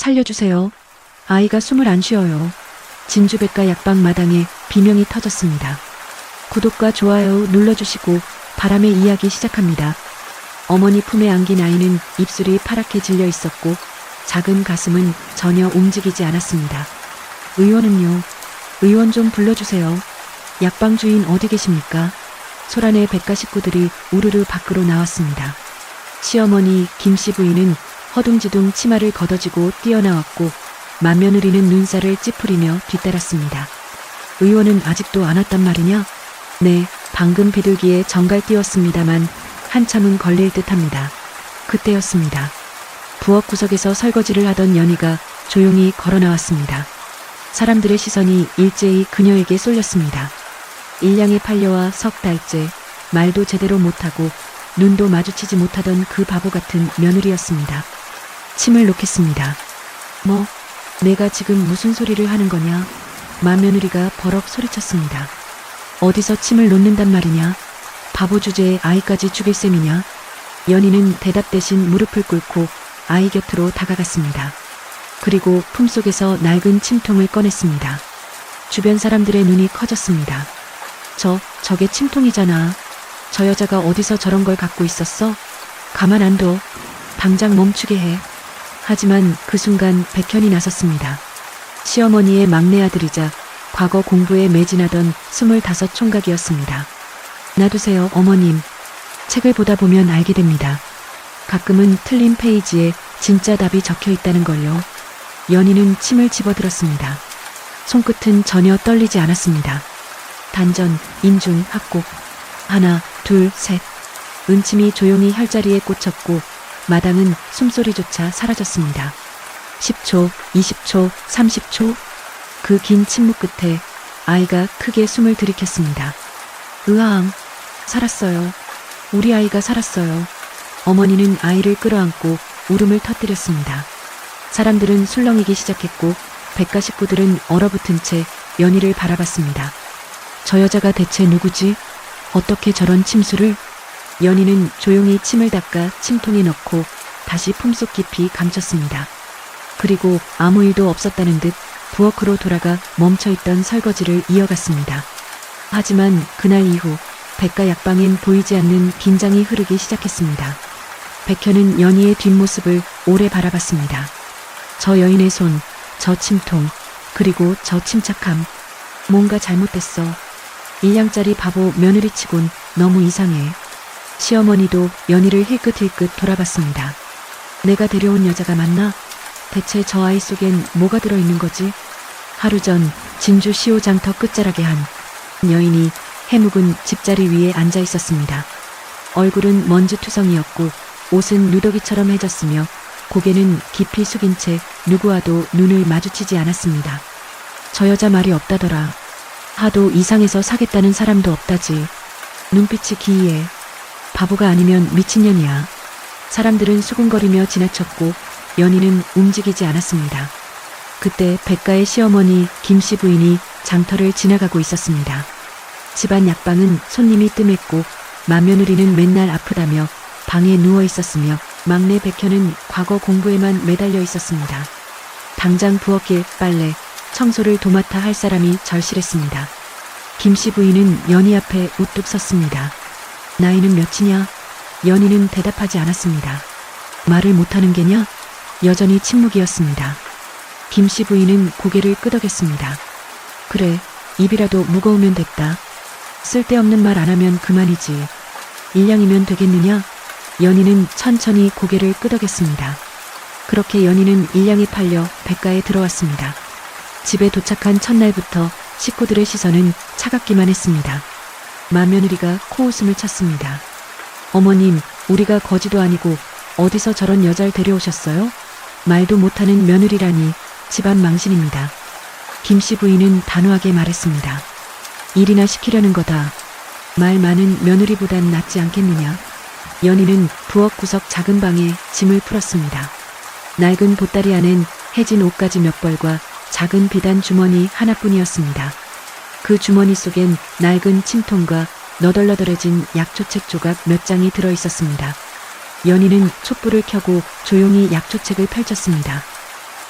살려주세요. 아이가 숨을 안 쉬어요. 진주백과 약방 마당에 비명이 터졌습니다. 구독과 좋아요 눌러주시고 바람의 이야기 시작합니다. 어머니 품에 안긴 아이는 입술이 파랗게 질려 있었고 작은 가슴은 전혀 움직이지 않았습니다. 의원은요? 의원 좀 불러주세요. 약방 주인 어디 계십니까? 소란의 백가 식구들이 우르르 밖으로 나왔습니다. 시어머니 김씨 부인은 허둥지둥 치마를 걷어지고 뛰어나왔고 맏며느리는 눈살을 찌푸리며 뒤따랐습니다. 의원은 아직도 안 왔단 말이냐? 네, 방금 비둘기에 정갈 띄웠습니다만 한참은 걸릴 듯합니다. 그때였습니다. 부엌 구석에서 설거지를 하던 연희가 조용히 걸어 나왔습니다. 사람들의 시선이 일제히 그녀에게 쏠렸습니다. 일량의 팔려와 석 달째 말도 제대로 못하고 눈도 마주치지 못하던 그 바보 같은 며느리였습니다. 침을 놓겠습니다. 뭐, 내가 지금 무슨 소리를 하는 거냐? 맏며느리가 버럭 소리쳤습니다. 어디서 침을 놓는단 말이냐? 바보 주제에 아이까지 죽일 셈이냐? 연희는 대답 대신 무릎을 꿇고 아이 곁으로 다가갔습니다. 그리고 품속에서 낡은 침통을 꺼냈습니다. 주변 사람들의 눈이 커졌습니다. 저게 침통이잖아. 저 여자가 어디서 저런 걸 갖고 있었어? 가만 안 둬. 당장 멈추게 해. 하지만 그 순간 백현이 나섰습니다. 시어머니의 막내 아들이자 과거 공부에 매진하던 25 총각이었습니다. 놔두세요, 어머님. 책을 보다 보면 알게 됩니다. 가끔은 틀린 페이지에 진짜 답이 적혀 있다는 걸요. 연희는 침을 집어들었습니다. 손끝은 전혀 떨리지 않았습니다. 단전, 인중, 합곡. 하나, 둘, 셋. 은침이 조용히 혈자리에 꽂혔고 마당은 숨소리조차 사라졌습니다. 10초, 20초, 30초. 그 긴 침묵 끝에 아이가 크게 숨을 들이켰습니다. 으앙, 살았어요. 우리 아이가 살았어요. 어머니는 아이를 끌어안고 울음을 터뜨렸습니다. 사람들은 술렁이기 시작했고 백가 식구들은 얼어붙은 채 연희를 바라봤습니다. 저 여자가 대체 누구지? 어떻게 저런 침수를? 연희는 조용히 침을 닦아 침통에 넣고 다시 품속 깊이 감췄습니다. 그리고 아무 일도 없었다는 듯 부엌으로 돌아가 멈춰있던 설거지를 이어갔습니다. 하지만 그날 이후 백가 약방엔 보이지 않는 긴장이 흐르기 시작했습니다. 백현은 연희의 뒷모습을 오래 바라봤습니다. 저 여인의 손, 저 침통, 그리고 저 침착함. 뭔가 잘못됐어. 1냥짜리 바보 며느리치곤 너무 이상해. 시어머니도 연희를 힐끗힐끗 돌아봤습니다. 내가 데려온 여자가 맞나? 대체 저 아이 속엔 뭐가 들어있는 거지? 하루 전 진주 시호장터 끝자락에 한 여인이 해묵은 집자리 위에 앉아 있었습니다. 얼굴은 먼지투성이었고 옷은 누더기처럼 해졌으며 고개는 깊이 숙인 채 누구와도 눈을 마주치지 않았습니다. 저 여자 말이 없다더라. 하도 이상해서 사겠다는 사람도 없다지. 눈빛이 기이해. 바보가 아니면 미친년이야. 사람들은 수군거리며 지나쳤고 연희는 움직이지 않았습니다. 그때 백가의 시어머니 김씨 부인이 장터를 지나가고 있었습니다. 집안 약방은 손님이 뜸했고 맏며느리는 맨날 아프다며 방에 누워 있었으며 막내 백현은 과거 공부에만 매달려 있었습니다. 당장 부엌일 빨래, 청소를 도맡아 할 사람이 절실했습니다. 김씨 부인은 연희 앞에 우뚝 섰습니다. 나이는 몇이냐? 연희는 대답하지 않았습니다. 말을 못하는 게냐? 여전히 침묵이었습니다. 김씨 부인은 고개를 끄덕였습니다. 그래, 입이라도 무거우면 됐다. 쓸데없는 말 안 하면 그만이지. 일량이면 되겠느냐? 연희는 천천히 고개를 끄덕였습니다. 그렇게 연희는 일량에 팔려 백가에 들어왔습니다. 집에 도착한 첫날부터 식구들의 시선은 차갑기만 했습니다. 맏며느리가 코웃음을 쳤습니다. 어머님, 우리가 거지도 아니고 어디서 저런 여자를 데려오셨어요? 말도 못하는 며느리라니 집안 망신입니다. 김씨 부인은 단호하게 말했습니다. 일이나 시키려는 거다. 말 많은 며느리보단 낫지 않겠느냐. 연희는 부엌 구석 작은 방에 짐을 풀었습니다. 낡은 보따리 안엔 해진 옷가지 몇 벌과 작은 비단 주머니 하나뿐이었습니다. 그 주머니 속엔 낡은 침통과 너덜너덜해진 약초책 조각 몇 장이 들어있었습니다. 연희는 촛불을 켜고 조용히 약초책을 펼쳤습니다.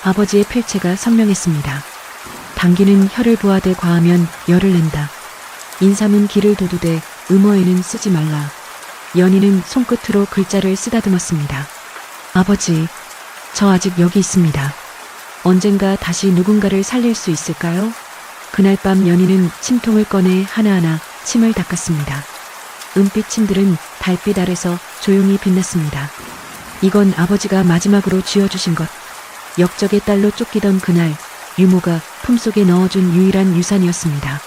아버지의 필체가 선명했습니다. 당기는 혀를 부하되 과하면 열을 낸다. 인삼은 기를 도두되 음어에는 쓰지 말라. 연희는 손끝으로 글자를 쓰다듬었습니다. 아버지, 저 아직 여기 있습니다. 언젠가 다시 누군가를 살릴 수 있을까요? 그날 밤 연희는 침통을 꺼내 하나하나 침을 닦았습니다. 은빛 침들은 달빛 아래서 조용히 빛났습니다. 이건 아버지가 마지막으로 쥐어주신 것. 역적의 딸로 쫓기던 그날 유모가 품속에 넣어준 유일한 유산이었습니다.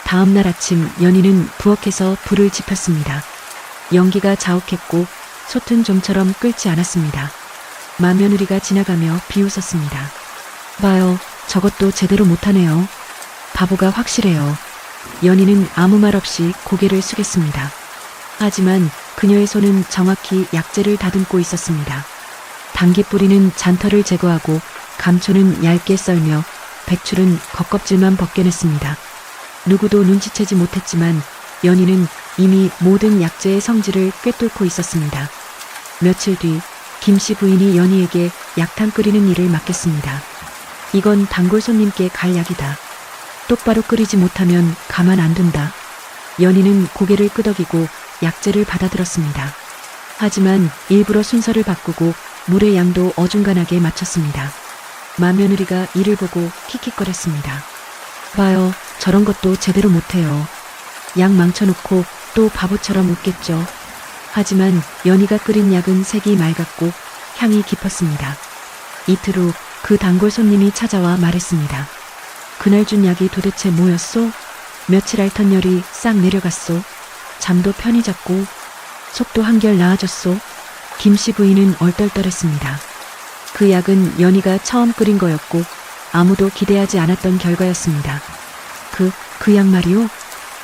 다음 날 아침 연희는 부엌에서 불을 지폈습니다. 연기가 자욱했고 솥은 좀처럼 끓지 않았습니다. 맏며느리가 지나가며 비웃었습니다. 봐요, 저것도 제대로 못하네요. 바보가 확실해요. 연희는 아무 말 없이 고개를 숙였습니다. 하지만 그녀의 손은 정확히 약재를 다듬고 있었습니다. 당귀뿌리는 잔털을 제거하고 감초는 얇게 썰며 백출은 겉껍질만 벗겨냈습니다. 누구도 눈치채지 못했지만 연희는 이미 모든 약재의 성질을 꿰뚫고 있었습니다. 며칠 뒤 김씨 부인이 연희에게 약탕 끓이는 일을 맡겼습니다. 이건 단골 손님께 갈 약이다. 똑바로 끓이지 못하면 가만 안 둔다. 연희는 고개를 끄덕이고 약재를 받아들었습니다. 하지만 일부러 순서를 바꾸고 물의 양도 어중간하게 맞췄습니다. 맏며느리가 이를 보고 킥킥거렸습니다. 봐요, 저런 것도 제대로 못해요. 약 망쳐놓고 또 바보처럼 웃겠죠. 하지만 연희가 끓인 약은 색이 맑았고 향이 깊었습니다. 이틀 후 그 단골 손님이 찾아와 말했습니다. 그날 준 약이 도대체 뭐였소? 며칠 앓던 열이 싹 내려갔소. 잠도 편히 잤고 속도 한결 나아졌소. 김씨 부인은 얼떨떨했습니다. 그 약은 연희가 처음 끓인 거였고 아무도 기대하지 않았던 결과였습니다. 그 약 말이요?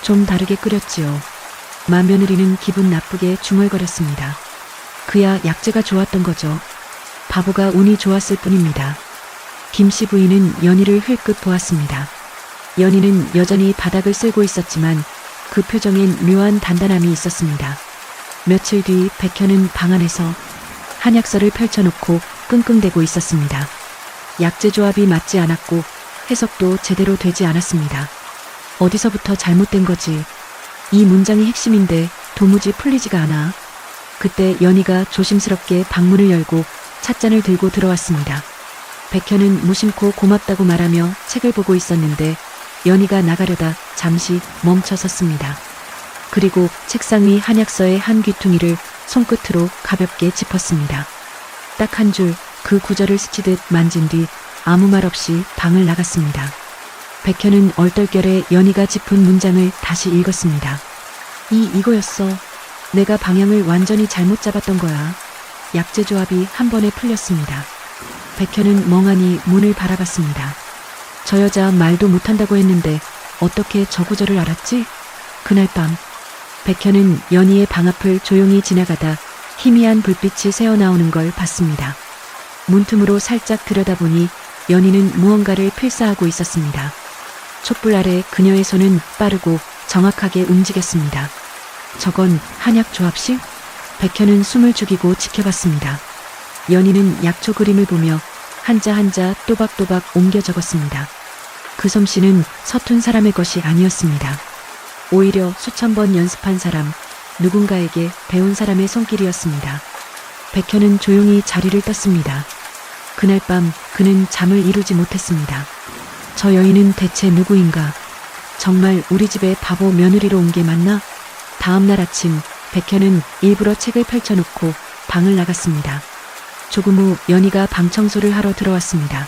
좀 다르게 끓였지요. 맏며느리는 기분 나쁘게 중얼거렸습니다. 그야 약재가 좋았던 거죠. 바보가 운이 좋았을 뿐입니다. 김씨 부인은 연희를 흘끗 보았습니다. 연희는 여전히 바닥을 쓸고 있었지만 그 표정엔 묘한 단단함이 있었습니다. 며칠 뒤 백현은 방 안에서 한약서를 펼쳐놓고 끙끙대고 있었습니다. 약재 조합이 맞지 않았고 해석도 제대로 되지 않았습니다. 어디서부터 잘못된 거지? 이 문장이 핵심인데 도무지 풀리지가 않아. 그때 연희가 조심스럽게 방문을 열고 찻잔을 들고 들어왔습니다. 백현은 무심코 고맙다고 말하며 책을 보고 있었는데 연희가 나가려다 잠시 멈춰 섰습니다. 그리고 책상 위 한약서의 한 귀퉁이를 손끝으로 가볍게 짚었습니다. 딱 한 줄 그 구절을 스치듯 만진 뒤 아무 말 없이 방을 나갔습니다. 백현은 얼떨결에 연희가 짚은 문장을 다시 읽었습니다. 이거였어. 내가 방향을 완전히 잘못 잡았던 거야. 약재 조합이 한 번에 풀렸습니다. 백현은 멍하니 문을 바라봤습니다. 저 여자 말도 못한다고 했는데 어떻게 저 구절을 알았지? 그날 밤 백현은 연희의 방 앞을 조용히 지나가다 희미한 불빛이 새어나오는 걸 봤습니다. 문틈으로 살짝 들여다보니 연희는 무언가를 필사하고 있었습니다. 촛불 아래 그녀의 손은 빠르고 정확하게 움직였습니다. 저건 한약 조합식? 백현은 숨을 죽이고 지켜봤습니다. 연희는 약초 그림을 보며 한자 한자 또박또박 옮겨 적었습니다. 그 솜씨는 서툰 사람의 것이 아니었습니다. 오히려 수천 번 연습한 사람, 누군가에게 배운 사람의 손길이었습니다. 백현은 조용히 자리를 떴습니다. 그날 밤 그는 잠을 이루지 못했습니다. 저 여인은 대체 누구인가? 정말 우리 집에 바보 며느리로 온 게 맞나? 다음 날 아침 백현은 일부러 책을 펼쳐놓고 방을 나갔습니다. 조금 후 연희가 방 청소를 하러 들어왔습니다.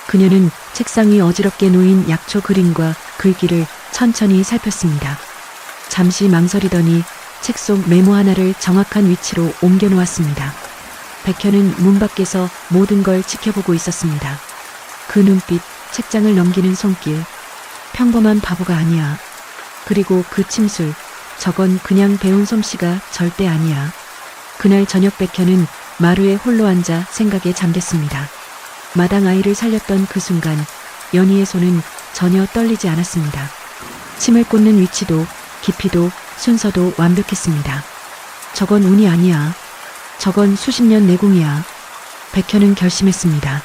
그녀는 책상 위 어지럽게 놓인 약초 그림과 글귀를 천천히 살폈습니다. 잠시 망설이더니 책 속 메모 하나를 정확한 위치로 옮겨 놓았습니다. 백현은 문 밖에서 모든 걸 지켜보고 있었습니다. 그 눈빛, 책장을 넘기는 손길, 평범한 바보가 아니야. 그리고 그 침술, 저건 그냥 배운 솜씨가 절대 아니야. 그날 저녁 백현은 마루에 홀로 앉아 생각에 잠겼습니다. 마당 아이를 살렸던 그 순간 연희의 손은 전혀 떨리지 않았습니다. 침을 꽂는 위치도 깊이도 순서도 완벽했습니다. 저건 운이 아니야. 저건 수십 년 내공이야. 백현은 결심했습니다.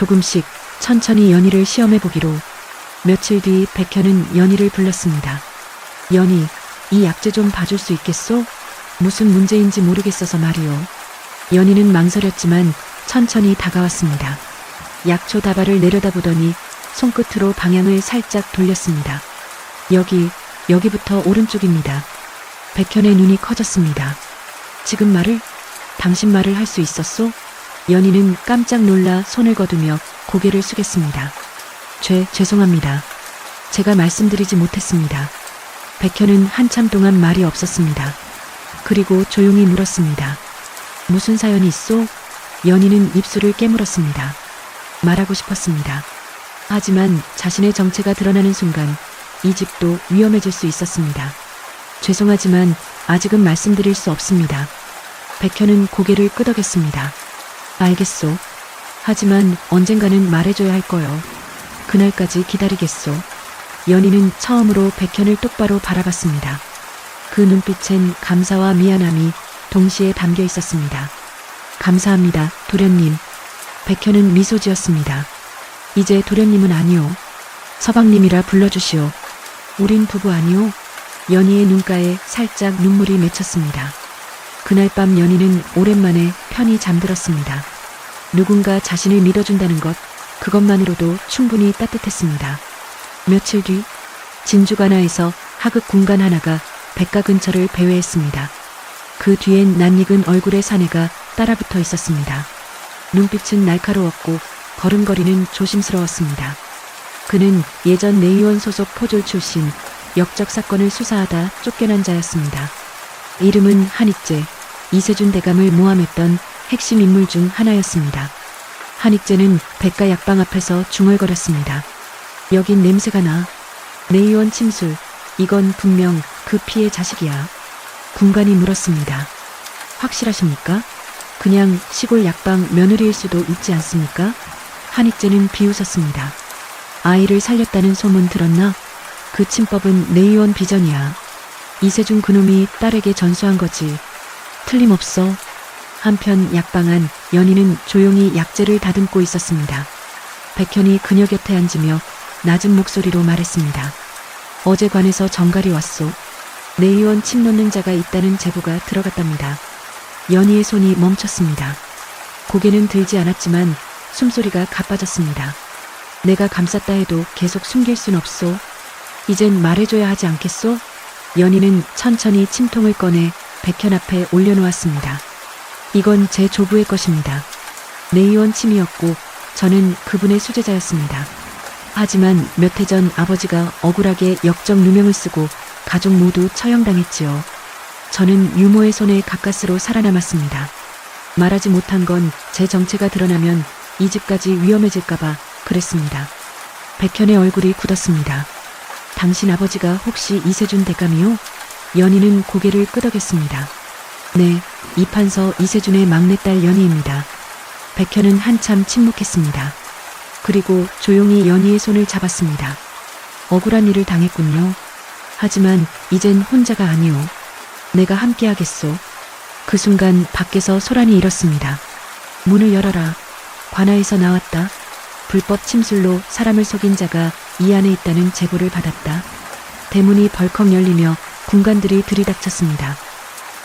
조금씩 천천히 연희를 시험해 보기로. 며칠 뒤 백현은 연희를 불렀습니다. 연희, 이 약재 좀 봐줄 수 있겠소? 무슨 문제인지 모르겠어서 말이오. 연희는 망설였지만 천천히 다가왔습니다. 약초 다발을 내려다보더니 손끝으로 방향을 살짝 돌렸습니다. 여기부터 오른쪽입니다. 백현의 눈이 커졌습니다. 지금 말을? 당신 말을 할 수 있었소? 연희는 깜짝 놀라 손을 거두며 고개를 숙였습니다. 죄송합니다. 제가 말씀드리지 못했습니다. 백현은 한참 동안 말이 없었습니다. 그리고 조용히 물었습니다. 무슨 사연이 있소? 연희는 입술을 깨물었습니다. 말하고 싶었습니다. 하지만 자신의 정체가 드러나는 순간 이 집도 위험해질 수 있었습니다. 죄송하지만 아직은 말씀드릴 수 없습니다. 백현은 고개를 끄덕였습니다. 알겠소. 하지만 언젠가는 말해줘야 할 거요. 그날까지 기다리겠소. 연희는 처음으로 백현을 똑바로 바라봤습니다. 그 눈빛엔 감사와 미안함이 동시에 담겨 있었습니다. 감사합니다, 도련님. 백현은 미소 지었습니다. 이제 도련님은 아니오. 서방님이라 불러주시오. 우린 부부 아니오? 연희의 눈가에 살짝 눈물이 맺혔습니다. 그날 밤 연희는 오랜만에 편히 잠들었습니다. 누군가 자신을 믿어준다는 것, 그것만으로도 충분히 따뜻했습니다. 며칠 뒤 진주관하에서 하급 군관 하나가 백가 근처를 배회했습니다. 그 뒤엔 낯익은 얼굴의 사내가 따라붙어 있었습니다. 눈빛은 날카로웠고 걸음걸이는 조심스러웠습니다. 그는 예전 내의원 소속 포졸 출신, 역적 사건을 수사하다 쫓겨난 자였습니다. 이름은 한익재, 이세준 대감을 모함했던 핵심 인물 중 하나였습니다. 한익재는 백가 약방 앞에서 중얼거렸습니다. 여긴 냄새가 나. 내의원 침술, 이건 분명 그 피의 자식이야. 군관이 물었습니다. 확실하십니까? 그냥 시골 약방 며느리일 수도 있지 않습니까? 한익재는 비웃었습니다. 아이를 살렸다는 소문 들었나? 그 침법은 내의원 비전이야. 이세준 그놈이 딸에게 전수한 거지. 틀림없어. 한편 약방 안 연희는 조용히 약재를 다듬고 있었습니다. 백현이 그녀 곁에 앉으며 낮은 목소리로 말했습니다. 어제 관에서 정갈이 왔소. 내의원 침 놓는 자가 있다는 제보가 들어갔답니다. 연희의 손이 멈췄습니다. 고개는 들지 않았지만 숨소리가 가빠졌습니다. 내가 감쌌다 해도 계속 숨길 순 없소. 이젠 말해줘야 하지 않겠소? 연희는 천천히 침통을 꺼내 백현 앞에 올려놓았습니다. 이건 제 조부의 것입니다. 내의원 침이었고 저는 그분의 수제자였습니다. 하지만 몇 해 전 아버지가 억울하게 역적 누명을 쓰고 가족 모두 처형당했지요. 저는 유모의 손에 가까스로 살아남았습니다. 말하지 못한 건 제 정체가 드러나면 이 집까지 위험해질까봐 그랬습니다. 백현의 얼굴이 굳었습니다. 당신 아버지가 혹시 이세준 대감이요? 연희는 고개를 끄덕였습니다. 네, 이판서 이세준의 막내딸 연희입니다. 백현은 한참 침묵했습니다. 그리고 조용히 연희의 손을 잡았습니다. 억울한 일을 당했군요. 하지만 이젠 혼자가 아니오. 내가 함께하겠소. 그 순간 밖에서 소란이 일었습니다. 문을 열어라. 관아에서 나왔다. 불법 침술로 사람을 속인 자가 이 안에 있다는 제보를 받았다. 대문이 벌컥 열리며 군관들이 들이닥쳤습니다.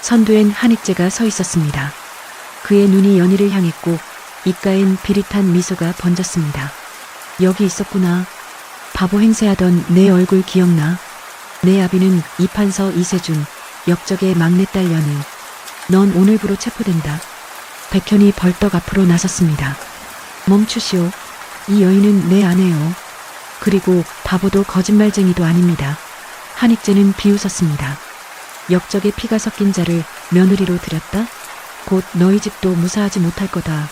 선두엔 한익재가 서 있었습니다. 그의 눈이 연희를 향했고 입가엔 비릿한 미소가 번졌습니다. 여기 있었구나. 바보 행세하던 내 얼굴 기억나? 내 아비는 이판서 이세준, 역적의 막내딸 연희. 넌 오늘부로 체포된다. 백현이 벌떡 앞으로 나섰습니다. 멈추시오. 이 여인은 내 아내요. 그리고 바보도 거짓말쟁이도 아닙니다. 한익재는 비웃었습니다. 역적의 피가 섞인 자를 며느리로 들였다? 곧 너희 집도 무사하지 못할 거다.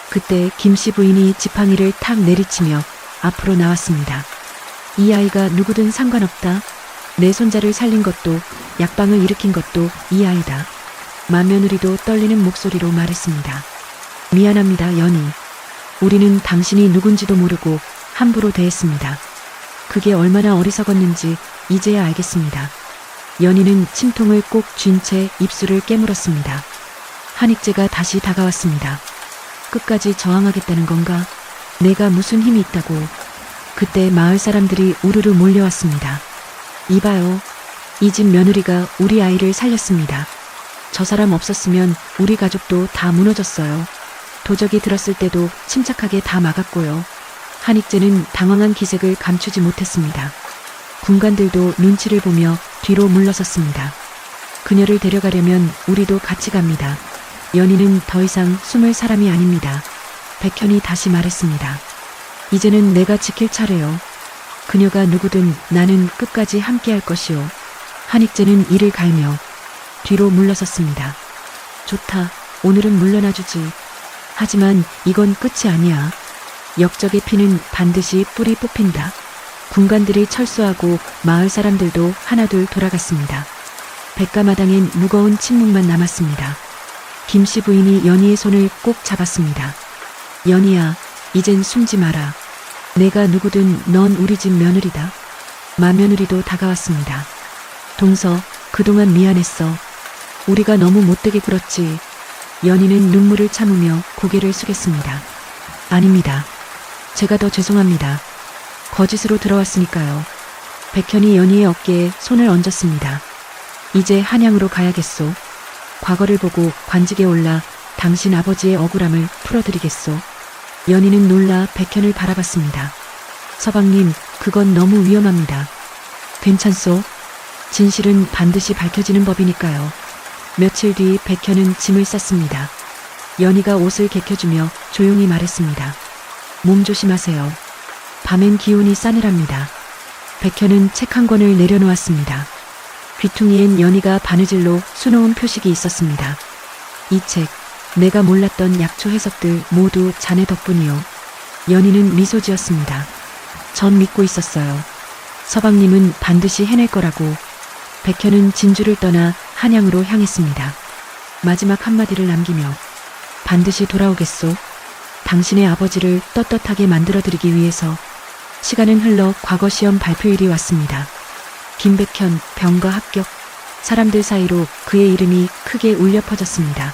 그때 김씨 부인이 지팡이를 탁 내리치며 앞으로 나왔습니다. 이 아이가 누구든 상관없다. 내 손자를 살린 것도 약방을 일으킨 것도 이 아이다. 맏며느리도 떨리는 목소리로 말했습니다. 미안합니다, 연희. 우리는 당신이 누군지도 모르고 함부로 대했습니다. 그게 얼마나 어리석었는지 이제야 알겠습니다. 연희는 침통을 꼭 쥔 채 입술을 깨물었습니다. 한익재가 다시 다가왔습니다. 끝까지 저항하겠다는 건가? 내가 무슨 힘이 있다고. 그때 마을 사람들이 우르르 몰려왔습니다. 이봐요. 이 집 며느리가 우리 아이를 살렸습니다. 저 사람 없었으면 우리 가족도 다 무너졌어요. 도적이 들었을 때도 침착하게 다 막았고요. 한익재는 당황한 기색을 감추지 못했습니다. 군관들도 눈치를 보며 뒤로 물러섰습니다. 그녀를 데려가려면 우리도 같이 갑니다. 연희는 더 이상 숨을 사람이 아닙니다. 백현이 다시 말했습니다. 이제는 내가 지킬 차례요. 그녀가 누구든 나는 끝까지 함께할 것이요. 한익재는 이를 갈며 뒤로 물러섰습니다. 좋다. 오늘은 물러나주지. 하지만 이건 끝이 아니야. 역적의 피는 반드시 뿌리 뽑힌다. 군관들이 철수하고 마을 사람들도 하나둘 돌아갔습니다. 백가마당엔 무거운 침묵만 남았습니다. 김씨 부인이 연희의 손을 꼭 잡았습니다. 연희야, 이젠 숨지 마라. 내가 누구든 넌 우리 집 며느리다. 마며느리도 다가왔습니다. 동서, 그동안 미안했어. 우리가 너무 못되게 굴었지. 연희는 눈물을 참으며 고개를 숙였습니다. 아닙니다. 제가 더 죄송합니다. 거짓으로 들어왔으니까요. 백현이 연희의 어깨에 손을 얹었습니다. 이제 한양으로 가야겠소. 과거를 보고 관직에 올라 당신 아버지의 억울함을 풀어드리겠소. 연희는 놀라 백현을 바라봤습니다. 서방님, 그건 너무 위험합니다. 괜찮소? 진실은 반드시 밝혀지는 법이니까요. 며칠 뒤 백현은 짐을 쌌습니다. 연희가 옷을 개켜주며 조용히 말했습니다. 몸 조심하세요. 밤엔 기운이 싸늘합니다. 백현은 책 한 권을 내려놓았습니다. 귀퉁이엔 연희가 바느질로 수놓은 표식이 있었습니다. 이 책, 내가 몰랐던 약초 해석들 모두 자네 덕분이요. 연희는 미소 지었습니다. 전 믿고 있었어요. 서방님은 반드시 해낼 거라고. 백현은 진주를 떠나 한양으로 향했습니다. 마지막 한마디를 남기며 반드시 돌아오겠소. 당신의 아버지를 떳떳하게 만들어드리기 위해서. 시간은 흘러 과거 시험 발표일이 왔습니다. 김백현 병과 합격. 사람들 사이로 그의 이름이 크게 울려 퍼졌습니다.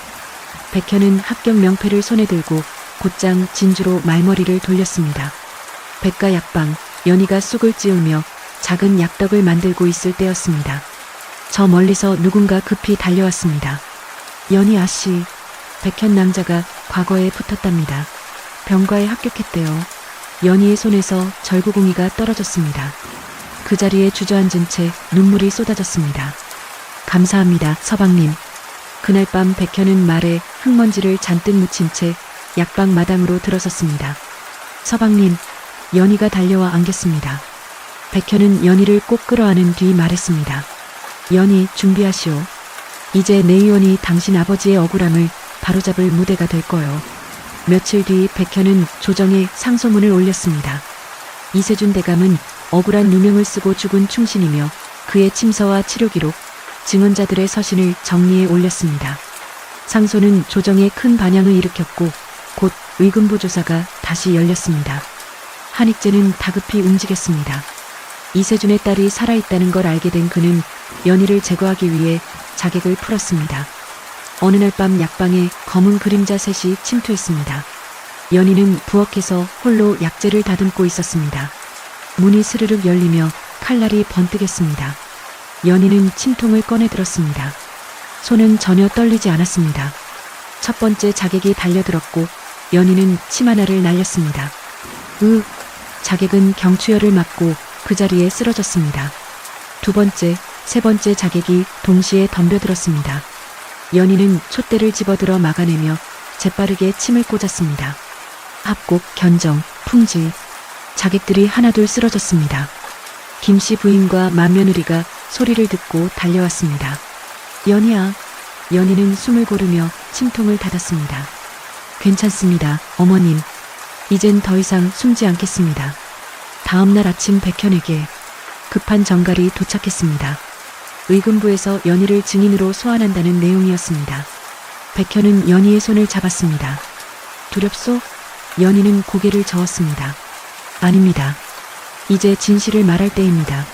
백현은 합격 명패를 손에 들고 곧장 진주로 말머리를 돌렸습니다. 백가 약방, 연희가 쑥을 찌우며 작은 약떡을 만들고 있을 때였습니다. 저 멀리서 누군가 급히 달려왔습니다. 연희 아씨, 백현 낭자가 과거에 붙었답니다. 병과에 합격했대요. 연희의 손에서 절구공이가 떨어졌습니다. 그 자리에 주저앉은 채 눈물이 쏟아졌습니다. 감사합니다, 서방님. 그날 밤 백현은 말에 흙먼지를 잔뜩 묻힌 채 약방 마당으로 들어섰습니다. 서방님, 연희가 달려와 안겼습니다. 백현은 연희를 꼭 끌어안은 뒤 말했습니다. 연희, 준비하시오. 이제 내 의원이 당신 아버지의 억울함을 바로잡을 무대가 될 거요. 며칠 뒤 백현은 조정에 상소문을 올렸습니다. 이세준 대감은 억울한 누명을 쓰고 죽은 충신이며 그의 침서와 치료 기록, 증언자들의 서신을 정리해 올렸습니다. 상소는 조정에 큰 반향을 일으켰고 곧 의금부 조사가 다시 열렸습니다. 한익재는 다급히 움직였습니다. 이세준의 딸이 살아있다는 걸 알게 된 그는 연희를 제거하기 위해 자객을 풀었습니다. 어느 날 밤 약방에 검은 그림자 셋이 침투했습니다. 연희는 부엌에서 홀로 약재를 다듬고 있었습니다. 문이 스르륵 열리며 칼날이 번뜩였습니다. 연희는 침통을 꺼내 들었습니다. 손은 전혀 떨리지 않았습니다. 첫 번째 자객이 달려들었고 연희는 침 하나를 날렸습니다. 자객은 경추혈을 맞고 그 자리에 쓰러졌습니다. 두 번째, 세 번째 자객이 동시에 덤벼들었습니다. 연희는 촛대를 집어들어 막아내며 재빠르게 침을 꽂았습니다. 합곡, 견정, 풍지. 자객들이 하나둘 쓰러졌습니다. 김씨 부인과 맏며느리가 소리를 듣고 달려왔습니다. 연희야. 연희는 숨을 고르며 침통을 닫았습니다. 괜찮습니다, 어머님. 이젠 더 이상 숨지 않겠습니다. 다음 날 아침 백현에게 급한 전갈이 도착했습니다. 의금부에서 연희를 증인으로 소환한다는 내용이었습니다. 백현은 연희의 손을 잡았습니다. 두렵소? 연희는 고개를 저었습니다. 아닙니다. 이제 진실을 말할 때입니다.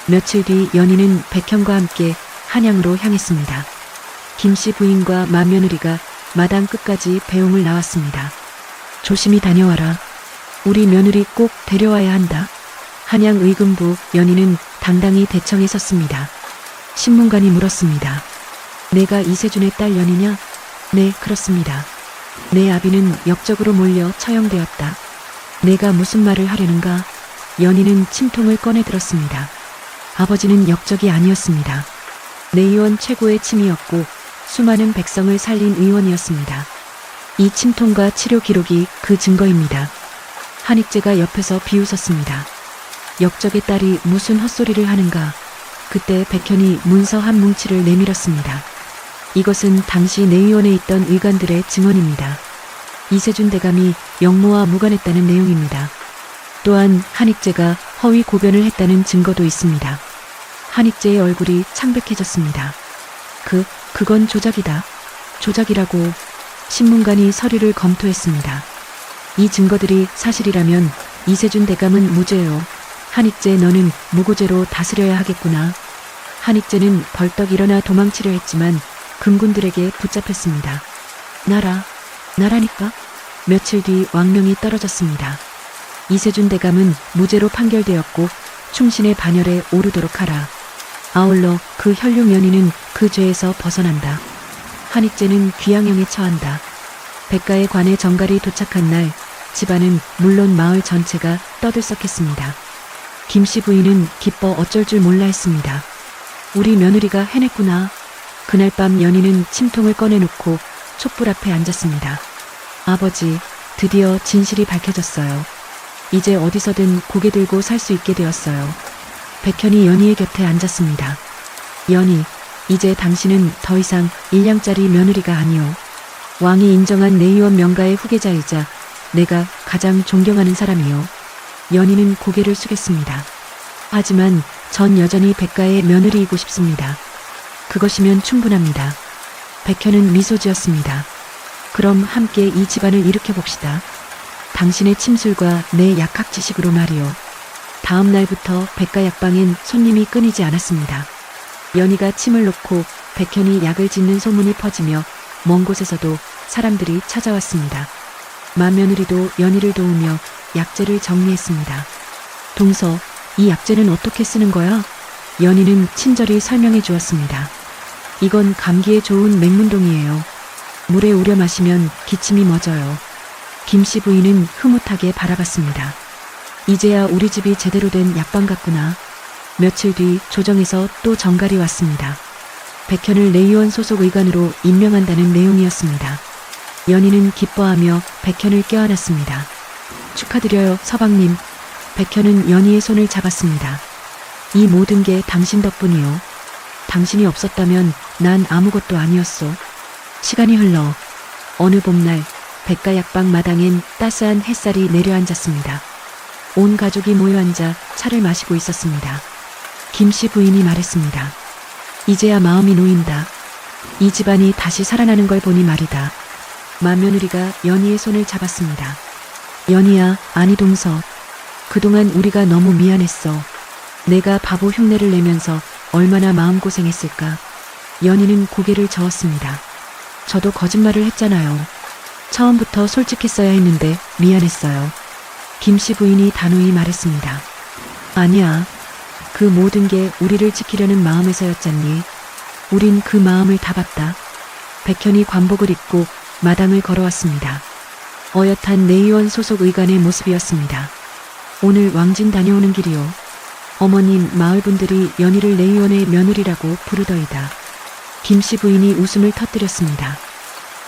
며칠 뒤 연희는 백현과 함께 한양으로 향했습니다. 김씨 부인과 맏며느리가 마당 끝까지 배웅을 나왔습니다. 조심히 다녀와라. 우리 며느리 꼭 데려와야 한다. 한양의금부 연희는 당당히 대청에 섰습니다. 신문관이 물었습니다. 내가 이세준의 딸 연희냐? 네, 그렇습니다. 내 아비는 역적으로 몰려 처형되었다. 내가 무슨 말을 하려는가? 연희는 침통을 꺼내 들었습니다. 아버지는 역적이 아니었습니다. 내의원 최고의 침이었고 수많은 백성을 살린 의원이었습니다. 이 침통과 치료 기록이 그 증거입니다. 한익재가 옆에서 비웃었습니다. 역적의 딸이 무슨 헛소리를 하는가? 그때 백현이 문서 한 뭉치를 내밀었습니다. 이것은 당시 내의원에 있던 의관들의 증언입니다. 이세준 대감이 영모와 무관했다는 내용입니다. 또한 한익재가 허위 고변을 했다는 증거도 있습니다. 한익재의 얼굴이 창백해졌습니다. 그건 조작이다. 조작이라고. 신문관이 서류를 검토했습니다. 이 증거들이 사실이라면 이세준 대감은 무죄요. 한익재, 너는 무고죄로 다스려야 하겠구나. 한익재는 벌떡 일어나 도망치려 했지만 금군들에게 붙잡혔습니다. 나라니까? 며칠 뒤 왕명이 떨어졌습니다. 이세준 대감은 무죄로 판결되었고 충신의 반열에 오르도록 하라. 아울러 그 혈육 연희는 그 죄에서 벗어난다. 한익재는 귀양형에 처한다. 백가의 관에 정갈이 도착한 날 집안은 물론 마을 전체가 떠들썩했습니다. 김씨 부인은 기뻐 어쩔 줄 몰라 했습니다. 우리 며느리가 해냈구나. 그날 밤 연희는 침통을 꺼내놓고 촛불 앞에 앉았습니다. 아버지, 드디어 진실이 밝혀졌어요. 이제 어디서든 고개 들고 살 수 있게 되었어요. 백현이 연희의 곁에 앉았습니다. 연희, 이제 당신은 더 이상 일량짜리 며느리가 아니오. 왕이 인정한 내의원 명가의 후계자이자 내가 가장 존경하는 사람이요. 연희는 고개를 숙였습니다. 하지만 전 여전히 백가의 며느리이고 싶습니다. 그것이면 충분합니다. 백현은 미소 지었습니다. 그럼 함께 이 집안을 일으켜봅시다. 당신의 침술과 내 약학 지식으로 말이오. 다음 날부터 백가 약방엔 손님이 끊이지 않았습니다. 연희가 침을 놓고 백현이 약을 짓는 소문이 퍼지며 먼 곳에서도 사람들이 찾아왔습니다. 맏며느리도 연희를 도우며 약재를 정리했습니다. 동서, 이 약재는 어떻게 쓰는 거야? 연희는 친절히 설명해 주었습니다. 이건 감기에 좋은 맹문동이에요. 물에 우려 마시면 기침이 멎어요. 김씨 부인은 흐뭇하게 바라봤습니다. 이제야 우리 집이 제대로 된 약방 같구나. 며칠 뒤 조정에서 또 정갈이 왔습니다. 백현을 내의원 소속 의관으로 임명한다는 내용이었습니다. 연희는 기뻐하며 백현을 껴안았습니다. 축하드려요, 서방님. 백현은 연희의 손을 잡았습니다. 이 모든 게 당신 덕분이요. 당신이 없었다면 난 아무것도 아니었소. 시간이 흘러 어느 봄날 백가 약방 마당엔 따스한 햇살이 내려앉았습니다. 온 가족이 모여 앉아 차를 마시고 있었습니다. 김씨 부인이 말했습니다. 이제야 마음이 놓인다. 이 집안이 다시 살아나는 걸 보니 말이다. 맏며느리가 연희의 손을 잡았습니다. 연희야, 아니 동서. 그동안 우리가 너무 미안했어. 내가 바보 흉내를 내면서 얼마나 마음고생했을까. 연희는 고개를 저었습니다. 저도 거짓말을 했잖아요. 처음부터 솔직했어야 했는데 미안했어요. 김씨 부인이 단호히 말했습니다. 아니야. 그 모든 게 우리를 지키려는 마음에서였잖니. 우린 그 마음을 다 봤다. 백현이 관복을 입고 마당을 걸어왔습니다. 어엿한 내의원 소속 의관의 모습이었습니다. 오늘 왕진 다녀오는 길이요. 어머님, 마을 분들이 연희를 내의원의 며느리라고 부르더이다. 김씨 부인이 웃음을 터뜨렸습니다.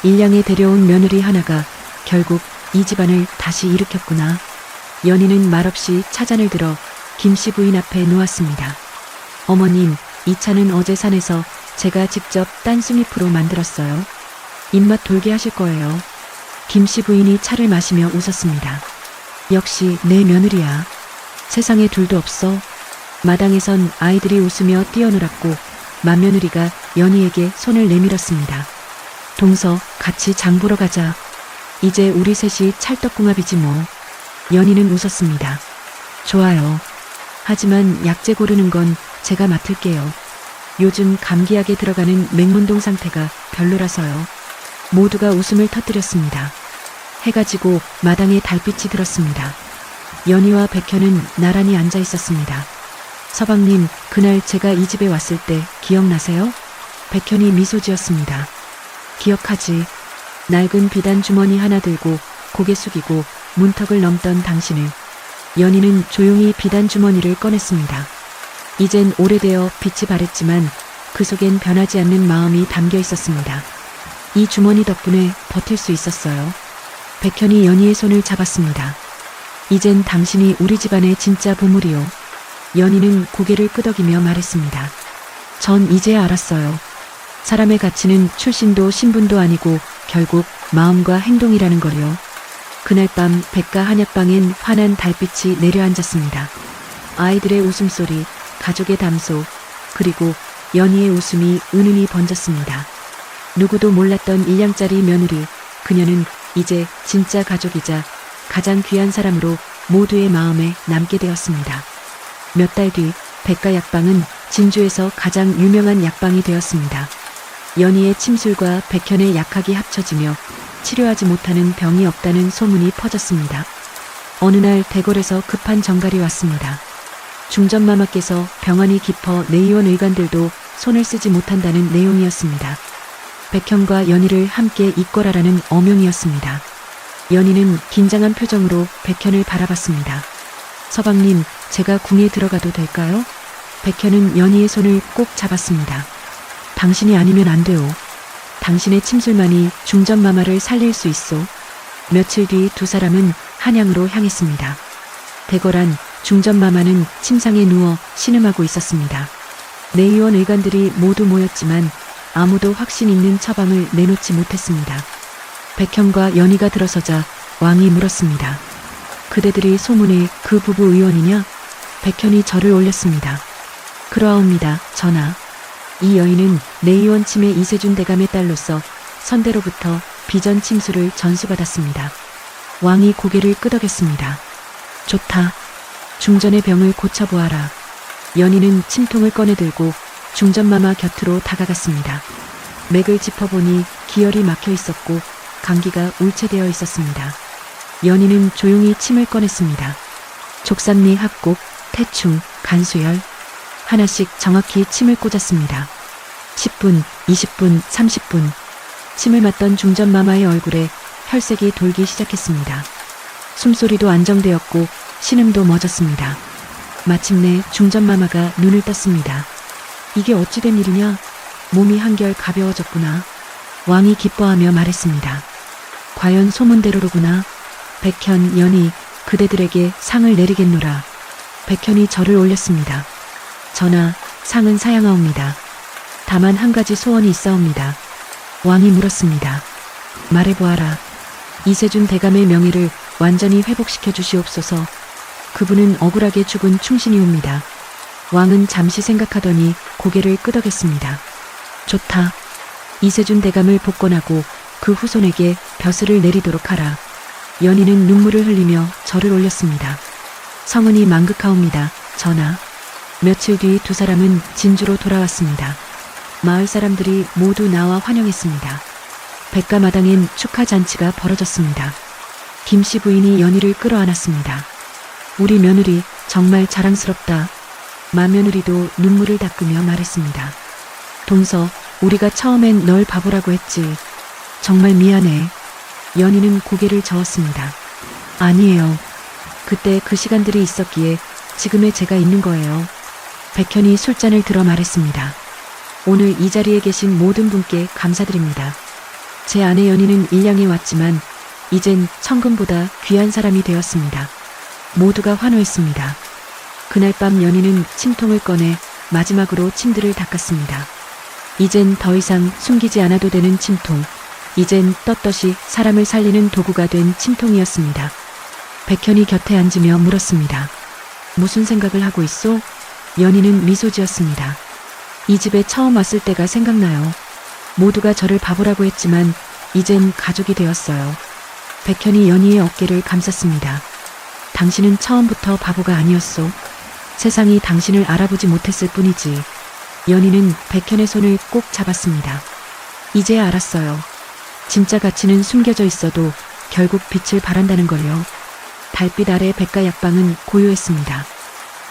일량에 데려온 며느리 하나가 결국 이 집안을 다시 일으켰구나. 연희는 말없이 차잔을 들어 김씨 부인 앞에 놓았습니다. 어머님, 이 차는 어제 산에서 제가 직접 딴 쑥잎으로 만들었어요. 입맛 돌게 하실 거예요. 김씨 부인이 차를 마시며 웃었습니다. 역시 내 며느리야. 세상에 둘도 없어. 마당에선 아이들이 웃으며 뛰어놀았고 맏며느리가 연희에게 손을 내밀었습니다. 동서, 같이 장 보러 가자. 이제 우리 셋이 찰떡궁합이지 뭐. 연희는 웃었습니다. 좋아요. 하지만 약재 고르는 건 제가 맡을게요. 요즘 감기약에 들어가는 맹문동 상태가 별로라서요. 모두가 웃음을 터뜨렸습니다. 해가 지고 마당에 달빛이 들었습니다. 연희와 백현은 나란히 앉아 있었습니다. 서방님, 그날 제가 이 집에 왔을 때 기억나세요? 백현이 미소 지었습니다. 기억하지. 낡은 비단 주머니 하나 들고 고개 숙이고 문턱을 넘던 당신을. 연희는 조용히 비단 주머니를 꺼냈습니다. 이젠 오래되어 빛이 바랬지만 그 속엔 변하지 않는 마음이 담겨 있었습니다. 이 주머니 덕분에 버틸 수 있었어요. 백현이 연희의 손을 잡았습니다. 이젠 당신이 우리 집안의 진짜 보물이요. 연희는 고개를 끄덕이며 말했습니다. 전 이제야 알았어요. 사람의 가치는 출신도 신분도 아니고 결국 마음과 행동이라는 걸요. 그날 밤 백가 한약방엔 환한 달빛이 내려앉았습니다. 아이들의 웃음소리, 가족의 담소, 그리고 연희의 웃음이 은은히 번졌습니다. 누구도 몰랐던 1냥짜리 며느리, 그녀는 이제 진짜 가족이자 가장 귀한 사람으로 모두의 마음에 남게 되었습니다. 몇 달 뒤 백가 약방은 진주에서 가장 유명한 약방이 되었습니다. 연희의 침술과 백현의 약학이 합쳐지며 치료하지 못하는 병이 없다는 소문이 퍼졌습니다. 어느 날 대궐에서 급한 전갈이 왔습니다. 중전마마께서 병환이 깊어 내의원 의관들도 손을 쓰지 못한다는 내용이었습니다. 백현과 연희를 함께 이끌어라라는 어명이었습니다. 연희는 긴장한 표정으로 백현을 바라봤습니다. 서방님, 제가 궁에 들어가도 될까요? 백현은 연희의 손을 꼭 잡았습니다. 당신이 아니면 안 돼요. 당신의 침술만이 중전마마를 살릴 수 있어. 며칠 뒤 두 사람은 한양으로 향했습니다. 대궐안 중전마마는 침상에 누워 신음하고 있었습니다. 내의원 의관들이 모두 모였지만 아무도 확신 있는 처방을 내놓지 못했습니다. 백현과 연희가 들어서자 왕이 물었습니다. 그대들이 소문에 그 부부 의원이냐? 백현이 절을 올렸습니다. 그러하옵니다, 전하. 이 여인은 내의원 침의 이세준 대감의 딸로서 선대로부터 비전 침수를 전수받았습니다. 왕이 고개를 끄덕였습니다. 좋다. 중전의 병을 고쳐보아라. 연희는 침통을 꺼내들고 중전마마 곁으로 다가갔습니다. 맥을 짚어보니 기혈이 막혀 있었고 감기가 울체되어 있었습니다. 연희는 조용히 침을 꺼냈습니다. 족삼리, 합곡, 태충, 간수열. 하나씩 정확히 침을 꽂았습니다. 10분, 20분, 30분. 침을 맞던 중전마마의 얼굴에 혈색이 돌기 시작했습니다. 숨소리도 안정되었고 신음도 멎었습니다. 마침내 중전마마가 눈을 떴습니다. 이게 어찌된 일이냐? 몸이 한결 가벼워졌구나. 왕이 기뻐하며 말했습니다. 과연 소문대로로구나. 백현, 연희, 그대들에게 상을 내리겠노라. 백현이 절을 올렸습니다. 전하, 상은 사양하옵니다. 다만 한 가지 소원이 있사옵니다. 왕이 물었습니다. 말해보아라. 이세준 대감의 명예를 완전히 회복시켜 주시옵소서. 그분은 억울하게 죽은 충신이옵니다. 왕은 잠시 생각하더니 고개를 끄덕였습니다. 좋다. 이세준 대감을 복권하고 그 후손에게 벼슬을 내리도록 하라. 연희는 눈물을 흘리며 절을 올렸습니다. 성은이 망극하옵니다, 전하. 며칠 뒤 두 사람은 진주로 돌아왔습니다. 마을 사람들이 모두 나와 환영했습니다. 백가마당엔 축하 잔치가 벌어졌습니다. 김씨 부인이 연희를 끌어안았습니다. 우리 며느리 정말 자랑스럽다. 맏며느리도 눈물을 닦으며 말했습니다. 동서, 우리가 처음엔 널 바보라고 했지. 정말 미안해. 연희는 고개를 저었습니다. 아니에요. 그때 그 시간들이 있었기에 지금의 제가 있는 거예요. 백현이 술잔을 들어 말했습니다. 오늘 이 자리에 계신 모든 분께 감사드립니다. 제 아내 연희는 일량에 왔지만 이젠 천금보다 귀한 사람이 되었습니다. 모두가 환호했습니다. 그날 밤 연희는 침통을 꺼내 마지막으로 침들을 닦았습니다. 이젠 더 이상 숨기지 않아도 되는 침통. 이젠 떳떳이 사람을 살리는 도구가 된 침통이었습니다. 백현이 곁에 앉으며 물었습니다. 무슨 생각을 하고 있소? 연희는 미소 지었습니다. 이 집에 처음 왔을 때가 생각나요. 모두가 저를 바보라고 했지만 이젠 가족이 되었어요. 백현이 연희의 어깨를 감쌌습니다. 당신은 처음부터 바보가 아니었소. 세상이 당신을 알아보지 못했을 뿐이지. 연희는 백현의 손을 꼭 잡았습니다. 이제야 알았어요. 진짜 가치는 숨겨져 있어도 결국 빛을 발한다는 걸요. 달빛 아래 백가약방은 고요했습니다.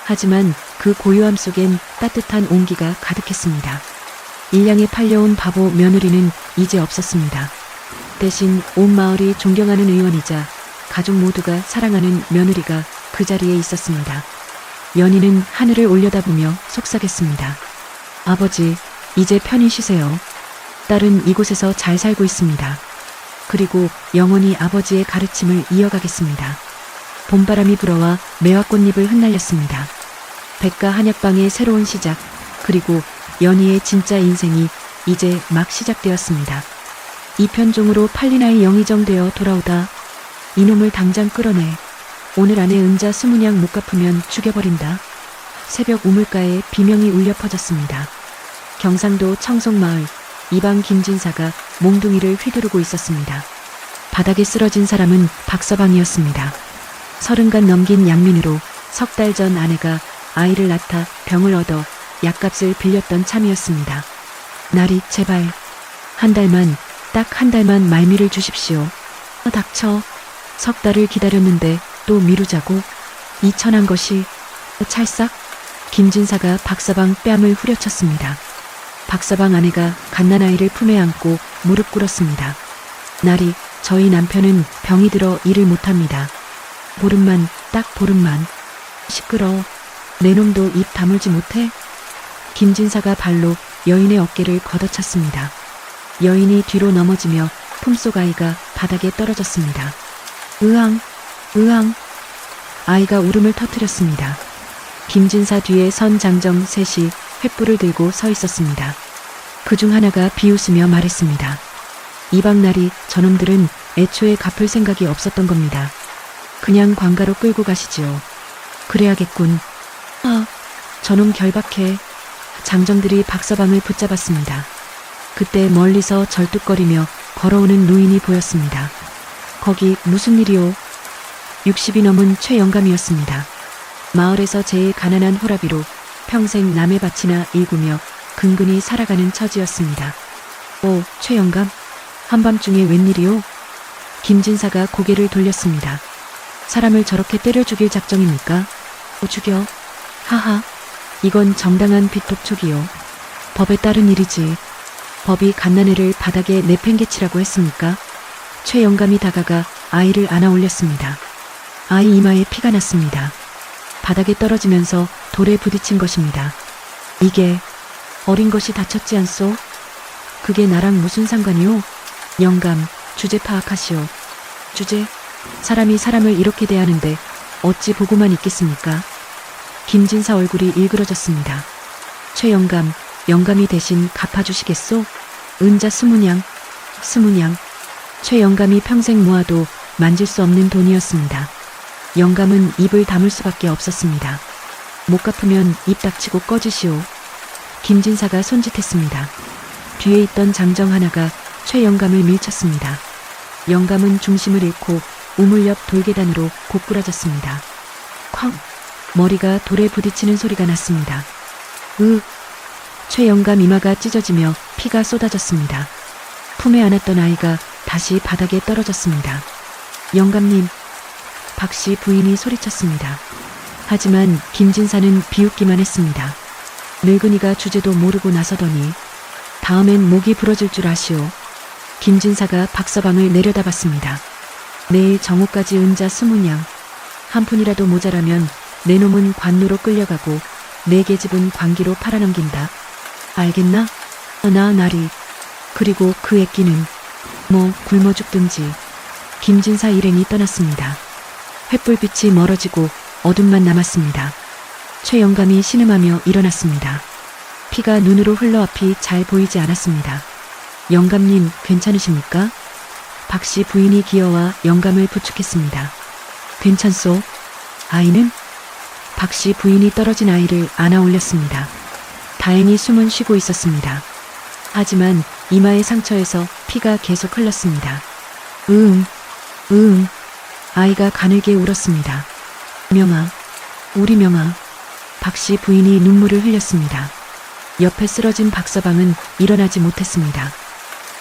하지만 그 고요함 속엔 따뜻한 온기가 가득했습니다. 일량에 팔려온 바보 며느리는 이제 없었습니다. 대신 온 마을이 존경하는 의원이자 가족 모두가 사랑하는 며느리가 그 자리에 있었습니다. 연희는 하늘을 올려다보며 속삭였습니다. 아버지, 이제 편히 쉬세요. 딸은 이곳에서 잘 살고 있습니다. 그리고 영원히 아버지의 가르침을 이어가겠습니다. 봄바람이 불어와 매화꽃잎을 흩날렸습니다. 백가 한약방의 새로운 시작, 그리고 연희의 진짜 인생이 이제 막 시작되었습니다. 이편종으로 팔린 아이 영의정되어 돌아오다. 이놈을 당장 끌어내. 오늘 안에 은자 20냥 못 갚으면 죽여버린다. 새벽 우물가에 비명이 울려 퍼졌습니다. 경상도 청송마을 이방 김진사가 몽둥이를 휘두르고 있었습니다. 바닥에 쓰러진 사람은 박서방이었습니다. 30간 넘긴 양민으로 석 달 전 아내가 아이를 낳다 병을 얻어 약값을 빌렸던 참이었습니다. 나리, 제발 한 달만, 딱 한 달만 말미를 주십시오. 닥쳐. 석 달을 기다렸는데 또 미루자고. 이 천한 것이. 찰싹. 김진사가 박서방 뺨을 후려쳤습니다. 박서방 아내가 갓난아이를 품에 안고 무릎 꿇었습니다. 나리, 저희 남편은 병이 들어 일을 못합니다. 보름만, 딱 보름만. 시끄러워. 내 놈도 입 다물지 못해? 김진사가 발로 여인의 어깨를 걷어찼습니다. 여인이 뒤로 넘어지며 품속 아이가 바닥에 떨어졌습니다. 으앙, 으앙. 아이가 울음을 터뜨렸습니다. 김진사 뒤에 선 장정 셋이 횃불을 들고 서 있었습니다. 그중 하나가 비웃으며 말했습니다. 이방날이 저놈들은 애초에 갚을 생각이 없었던 겁니다. 그냥 관가로 끌고 가시지요. 그래야겠군. 아, 저놈 결박해. 장정들이 박서방을 붙잡았습니다. 그때 멀리서 절뚝거리며 걸어오는 노인이 보였습니다. 거기 무슨 일이오? 60이 넘은 최영감이었습니다. 마을에서 제일 가난한 호라비로 평생 남의 밭이나 일구며 근근히 살아가는 처지였습니다. 오, 최영감? 한밤중에 웬일이오? 김진사가 고개를 돌렸습니다. 사람을 저렇게 때려 죽일 작정입니까? 죽여. 하하. 이건 정당한 빚독촉이요. 법에 따른 일이지. 법이 갓난애를 바닥에 내팽개치라고 했습니까? 최영감이 다가가 아이를 안아 올렸습니다. 아이 이마에 피가 났습니다. 바닥에 떨어지면서 돌에 부딪힌 것입니다. 이게 어린 것이 다쳤지 않소? 그게 나랑 무슨 상관이오? 영감, 주제 파악하시오. 주제? 사람이 사람을 이렇게 대하는데 어찌 보고만 있겠습니까? 김진사 얼굴이 일그러졌습니다. 최영감, 영감이 대신 갚아주시겠소? 은자 20냥, 20냥. 최영감이 평생 모아도 만질 수 없는 돈이었습니다. 영감은 입을 다물 수밖에 없었습니다. 못 갚으면 입 닥치고 꺼지시오. 김진사가 손짓했습니다. 뒤에 있던 장정 하나가 최영감을 밀쳤습니다. 영감은 중심을 잃고 우물 옆 돌계단으로 고꾸라졌습니다. 쾅! 머리가 돌에 부딪히는 소리가 났습니다. 최영감 이마가 찢어지며 피가 쏟아졌습니다. 품에 안았던 아이가 다시 바닥에 떨어졌습니다. 영감님, 박씨 부인이 소리쳤습니다. 하지만 김진사는 비웃기만 했습니다. 늙은이가 주제도 모르고 나서더니 다음엔 목이 부러질 줄 아시오. 김진사가 박서방을 내려다봤습니다. 내일 정오까지 은자 20냥. 한 푼이라도 모자라면 내 놈은 관노로 끌려가고 내 계집은 관기로 팔아넘긴다. 알겠나? 나 나리. 그리고 그 애끼는 뭐 굶어 죽든지. 김진사 일행이 떠났습니다. 횃불빛이 멀어지고 어둠만 남았습니다. 최영감이 신음하며 일어났습니다. 피가 눈으로 흘러 앞이 잘 보이지 않았습니다. 영감님, 괜찮으십니까? 박씨 부인이 기어와 영감을 부축했습니다. 괜찮소? 아이는? 박씨 부인이 떨어진 아이를 안아 올렸습니다. 다행히 숨은 쉬고 있었습니다. 하지만 이마의 상처에서 피가 계속 흘렀습니다. 아이가 가늘게 울었습니다. 명아, 우리 명아. 박씨 부인이 눈물을 흘렸습니다. 옆에 쓰러진 박서방은 일어나지 못했습니다.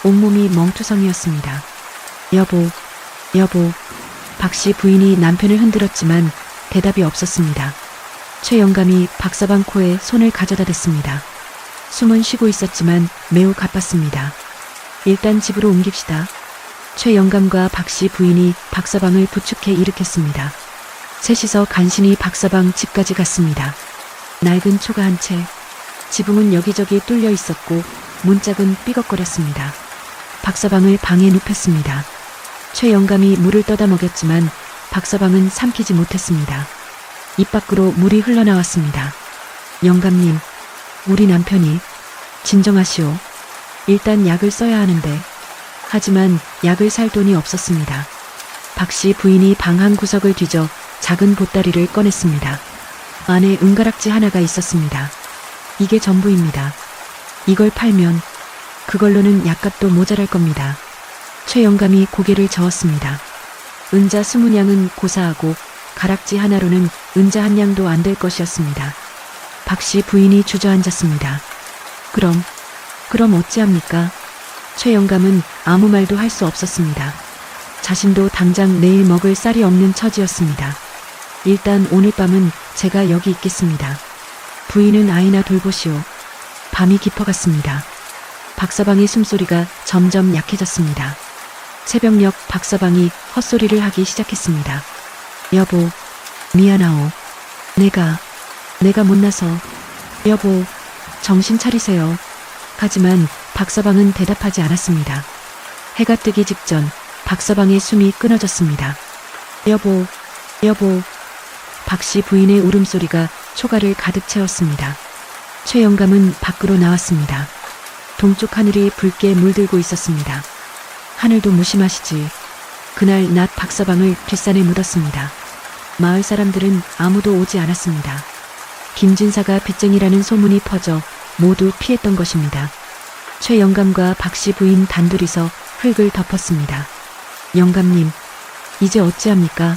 온몸이 멍투성이었습니다. 여보. 박 씨 부인이 남편을 흔들었지만 대답이 없었습니다. 최 영감이 박서방 코에 손을 가져다 댔습니다. 숨은 쉬고 있었지만 매우 가빴습니다. 일단 집으로 옮깁시다. 최 영감과 박 씨 부인이 박서방을 부축해 일으켰습니다. 셋이서 간신히 박서방 집까지 갔습니다. 낡은 초가 한 채, 지붕은 여기저기 뚫려 있었고 문짝은 삐걱거렸습니다. 박서방을 방에 눕혔습니다. 최 영감이 물을 떠다 먹였지만 박서방은 삼키지 못했습니다. 입 밖으로 물이 흘러나왔습니다. 영감님, 우리 남편이 진정하시오. 일단 약을 써야 하는데. 하지만 약을 살 돈이 없었습니다. 박 씨 부인이 방 한 구석을 뒤져 작은 보따리를 꺼냈습니다. 안에 은가락지 하나가 있었습니다. 이게 전부입니다. 이걸 팔면 그걸로는 약값도 모자랄 겁니다. 최 영감이 고개를 저었습니다. 은자 20냥은 고사하고 가락지 하나로는 은자 한 냥도 안 될 것이었습니다. 박 씨 부인이 주저앉았습니다. 그럼 어찌합니까? 최 영감은 아무 말도 할 수 없었습니다. 자신도 당장 내일 먹을 쌀이 없는 처지였습니다. 일단 오늘 밤은 제가 여기 있겠습니다. 부인은 아이나 돌보시오. 밤이 깊어갔습니다. 박서방의 숨소리가 점점 약해졌습니다. 새벽녘 박서방이 헛소리를 하기 시작했습니다. 여보, 미안하오. 내가 못나서. 여보, 정신 차리세요. 하지만 박서방은 대답하지 않았습니다. 해가 뜨기 직전 박서방의 숨이 끊어졌습니다. 여보. 박 씨 부인의 울음소리가 초가를 가득 채웠습니다. 최 영감은 밖으로 나왔습니다. 동쪽 하늘이 붉게 물들고 있었습니다. 하늘도 무심하시지. 그날 낮 박서방을 뒷산에 묻었습니다. 마을 사람들은 아무도 오지 않았습니다. 김진사가 빚쟁이라는 소문이 퍼져 모두 피했던 것입니다. 최 영감과 박 씨 부인 단둘이서 흙을 덮었습니다. 영감님, 이제 어찌합니까?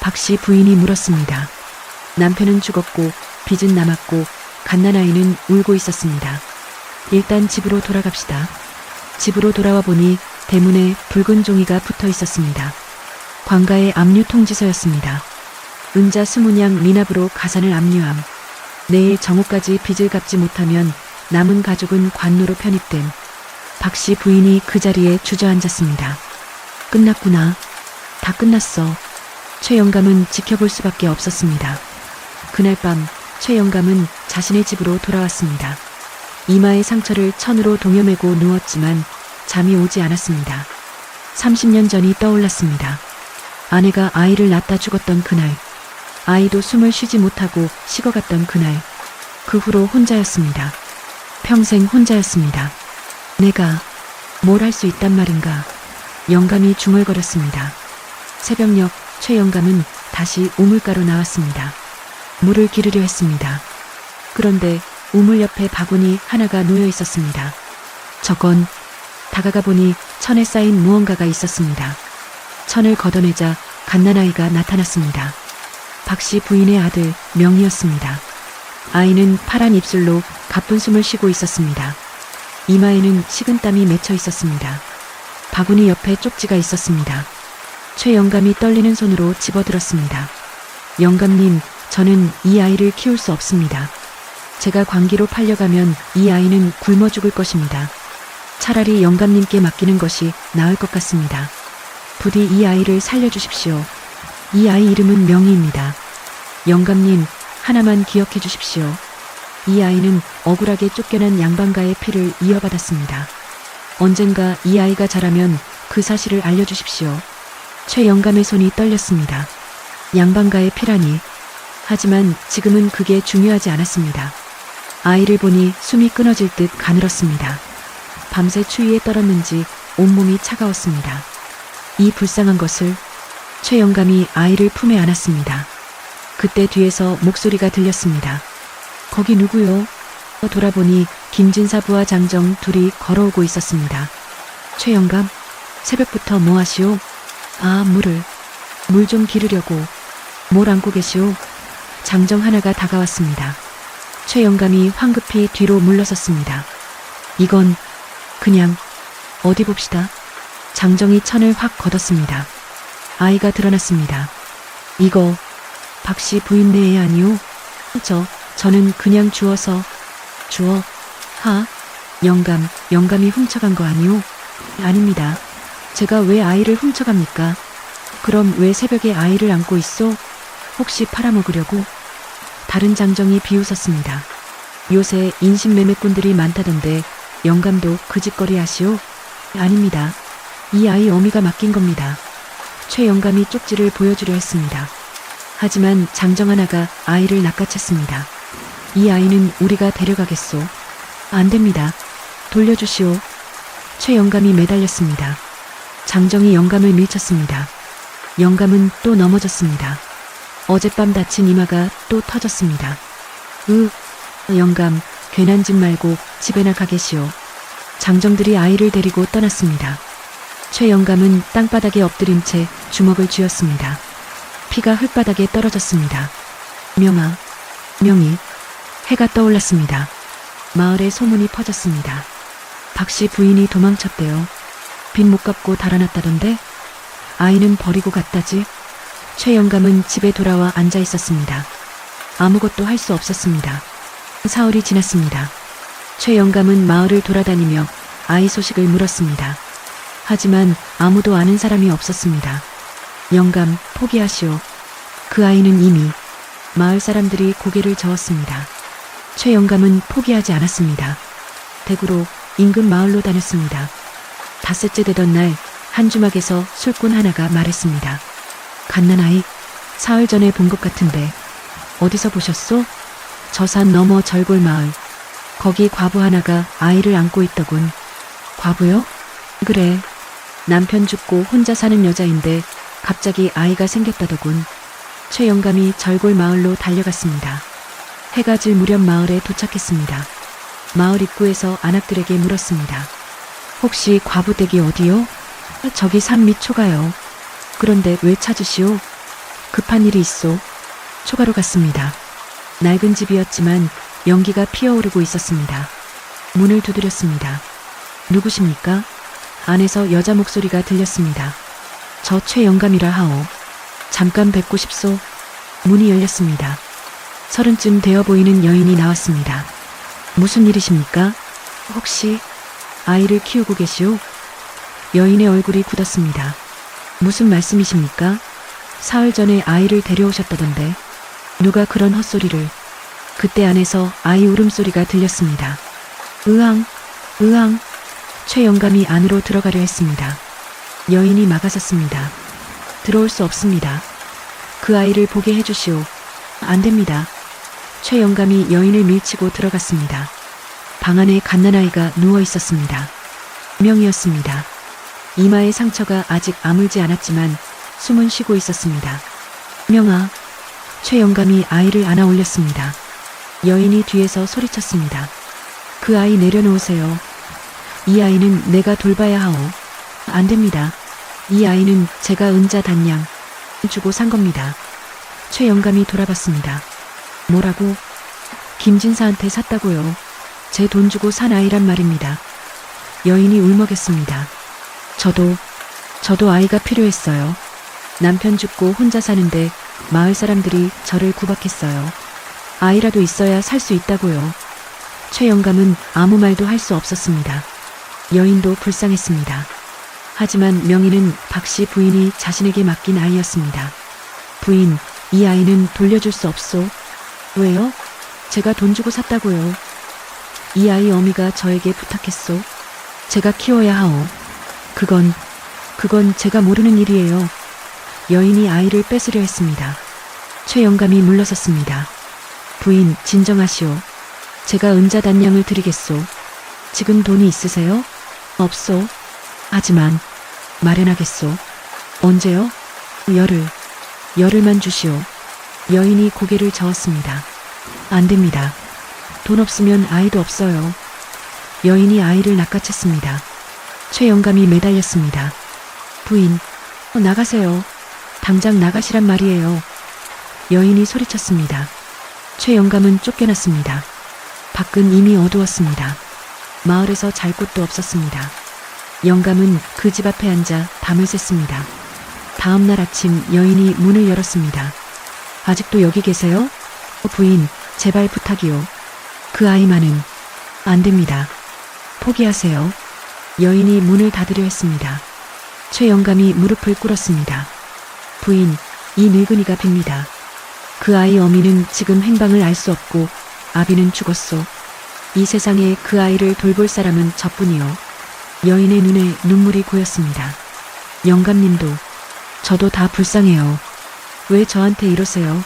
박 씨 부인이 물었습니다. 남편은 죽었고 빚은 남았고 갓난아이는 울고 있었습니다. 일단 집으로 돌아갑시다. 집으로 돌아와 보니 대문에 붉은 종이가 붙어 있었습니다. 관가의 압류 통지서였습니다. 은자 20냥 미납으로 가산을 압류함. 내일 정오까지 빚을 갚지 못하면 남은 가족은 관노로 편입됨. 박 씨 부인이 그 자리에 주저앉았습니다. 끝났구나. 다 끝났어. 최 영감은 지켜볼 수밖에 없었습니다. 그날 밤 최 영감은 자신의 집으로 돌아왔습니다. 이마의 상처를 천으로 동여매고 누웠지만 잠이 오지 않았습니다. 30년 전이 떠올랐습니다. 아내가 아이를 낳다 죽었던 그날, 아이도 숨을 쉬지 못하고 식어갔던 그날, 그 후로 혼자였습니다. 평생 혼자였습니다. 내가 뭘 할 수 있단 말인가. 영감이 중얼거렸습니다. 새벽녘 최 영감은 다시 우물가로 나왔습니다. 물을 기르려 했습니다. 그런데 우물 옆에 바구니 하나가 놓여 있었습니다. 저건 다가가 보니 천에 쌓인 무언가가 있었습니다. 천을 걷어내자 갓난아이가 나타났습니다. 박 씨 부인의 아들 명이었습니다. 아이는 파란 입술로 가쁜 숨을 쉬고 있었습니다. 이마에는 식은땀이 맺혀 있었습니다. 바구니 옆에 쪽지가 있었습니다. 최 영감이 떨리는 손으로 집어들었습니다. 영감님, 저는 이 아이를 키울 수 없습니다. 제가 관기로 팔려가면 이 아이는 굶어 죽을 것입니다. 차라리 영감님께 맡기는 것이 나을 것 같습니다. 부디 이 아이를 살려주십시오. 이 아이 이름은 명희입니다. 영감님, 하나만 기억해 주십시오. 이 아이는 억울하게 쫓겨난 양반가의 피를 이어받았습니다. 언젠가 이 아이가 자라면 그 사실을 알려주십시오. 최 영감의 손이 떨렸습니다. 양반가의 피라니. 하지만 지금은 그게 중요하지 않았습니다. 아이를 보니 숨이 끊어질 듯 가늘었습니다. 밤새 추위에 떨었는지 온몸이 차가웠습니다. 이 불쌍한 것을. 최 영감이 아이를 품에 안았습니다. 그때 뒤에서 목소리가 들렸습니다. 거기 누구요? 돌아보니 김진사 부하 장정 둘이 걸어오고 있었습니다. 최 영감, 새벽부터 뭐 하시오? 아, 물 좀 기르려고. 뭘 안고 계시오? 장정 하나가 다가왔습니다. 최 영감이 황급히 뒤로 물러섰습니다. 이건 그냥 어디 봅시다. 장정이 천을 확 걷었습니다. 아이가 드러났습니다. 이거 박씨 부인네 애 아니오? 저는 그냥 주워. 영감이 훔쳐간 거 아니오? 아닙니다. 제가 왜 아이를 훔쳐갑니까? 그럼 왜 새벽에 아이를 안고 있어? 혹시 팔아먹으려고? 다른 장정이 비웃었습니다. 요새 인신매매꾼들이 많다던데 영감도 그 짓거리 하시오? 아닙니다. 이 아이 어미가 맡긴 겁니다. 최 영감이 쪽지를 보여주려 했습니다. 하지만 장정 하나가 아이를 낚아챘습니다. 이 아이는 우리가 데려가겠소. 안 됩니다. 돌려주시오. 최 영감이 매달렸습니다. 장정이 영감을 밀쳤습니다. 영감은 또 넘어졌습니다. 어젯밤 다친 이마가 또 터졌습니다. 영감, 괜한 짓 말고 집에나 가 계시오. 장정들이 아이를 데리고 떠났습니다. 최 영감은 땅바닥에 엎드린 채 주먹을 쥐었습니다. 피가 흙바닥에 떨어졌습니다. 명희. 해가 떠올랐습니다. 마을에 소문이 퍼졌습니다. 박씨 부인이 도망쳤대요. 빚 못 갚고 달아났다던데? 아이는 버리고 갔다지? 최 영감은 집에 돌아와 앉아 있었습니다. 아무것도 할 수 없었습니다. 사흘이 지났습니다. 최 영감은 마을을 돌아다니며 아이 소식을 물었습니다. 하지만 아무도 아는 사람이 없었습니다. 영감, 포기하시오. 그 아이는 이미. 마을 사람들이 고개를 저었습니다. 최 영감은 포기하지 않았습니다. 대구로 인근 마을로 다녔습니다. 닷새째 되던 날 한 주막에서 술꾼 하나가 말했습니다. 갓난아이, 사흘 전에 본 것 같은데 어디서 보셨소? 저 산 너머 절골 마을. 거기 과부 하나가 아이를 안고 있더군. 과부요? 그래. 남편 죽고 혼자 사는 여자인데 갑자기 아이가 생겼다더군. 최 영감이 절골 마을로 달려갔습니다. 해가 질 무렵 마을에 도착했습니다. 마을 입구에서 안악들에게 물었습니다. 혹시 과부 댁이 어디요? 저기 산 밑 초가요. 그런데 왜 찾으시오? 급한 일이 있소. 초가로 갔습니다. 낡은 집이었지만 연기가 피어오르고 있었습니다. 문을 두드렸습니다. 누구십니까? 안에서 여자 목소리가 들렸습니다. 저 최 영감이라 하오. 잠깐 뵙고 싶소. 문이 열렸습니다. 30쯤 되어 보이는 여인이 나왔습니다. 무슨 일이십니까? 혹시 아이를 키우고 계시오? 여인의 얼굴이 굳었습니다. 무슨 말씀이십니까? 사흘 전에 아이를 데려오셨다던데. 누가 그런 헛소리를. 그때 안에서 아이 울음소리가 들렸습니다. 으앙. 최 영감이 안으로 들어가려 했습니다. 여인이 막아섰습니다. 들어올 수 없습니다. 그 아이를 보게 해주시오. 안 됩니다. 최 영감이 여인을 밀치고 들어갔습니다. 방 안에 갓난아이가 누워 있었습니다. 명이었습니다. 이마의 상처가 아직 아물지 않았지만 숨은 쉬고 있었습니다. 명아. 최 영감이 아이를 안아 올렸습니다. 여인이 뒤에서 소리쳤습니다. 그 아이 내려놓으세요. 이 아이는 내가 돌봐야 하오. 안 됩니다. 이 아이는 제가 은자 단양 주고 산 겁니다. 최 영감이 돌아봤습니다. 뭐라고? 김진사한테 샀다고요. 제 돈 주고 산 아이란 말입니다. 여인이 울먹였습니다. 저도 아이가 필요했어요. 남편 죽고 혼자 사는데 마을 사람들이 저를 구박했어요. 아이라도 있어야 살 수 있다고요. 최 영감은 아무 말도 할 수 없었습니다. 여인도 불쌍했습니다. 하지만 명희는 박씨 부인이 자신에게 맡긴 아이였습니다. 부인, 이 아이는 돌려줄 수 없소. 왜요? 제가 돈 주고 샀다고요. 이 아이 어미가 저에게 부탁했소. 제가 키워야 하오. 그건 제가 모르는 일이에요. 여인이 아이를 뺏으려 했습니다. 최 영감이 물러섰습니다. 부인, 진정하시오. 제가 은자 단양을 드리겠소. 지금 돈이 있으세요? 없소. 하지만 마련하겠소. 언제요? 열흘만 주시오. 여인이 고개를 저었습니다. 안 됩니다. 돈 없으면 아이도 없어요. 여인이 아이를 낚아챘습니다. 최 영감이 매달렸습니다. 부인, 나가세요. 당장 나가시란 말이에요. 여인이 소리쳤습니다. 최 영감은 쫓겨났습니다. 밖은 이미 어두웠습니다. 마을에서 잘 곳도 없었습니다. 영감은 그 집 앞에 앉아 밤을 샜습니다. 다음 날 아침 여인이 문을 열었습니다. 아직도 여기 계세요? 부인, 제발 부탁이요. 그 아이만은 안 됩니다. 포기하세요. 여인이 문을 닫으려 했습니다. 최 영감이 무릎을 꿇었습니다. 부인, 이 늙은이가 빕니다. 그 아이 어미는 지금 행방을 알 수 없고 아비는 죽었소. 이 세상에 그 아이를 돌볼 사람은 저뿐이요. 여인의 눈에 눈물이 고였습니다. 영감님도 저도 다 불쌍해요. 왜 저한테 이러세요?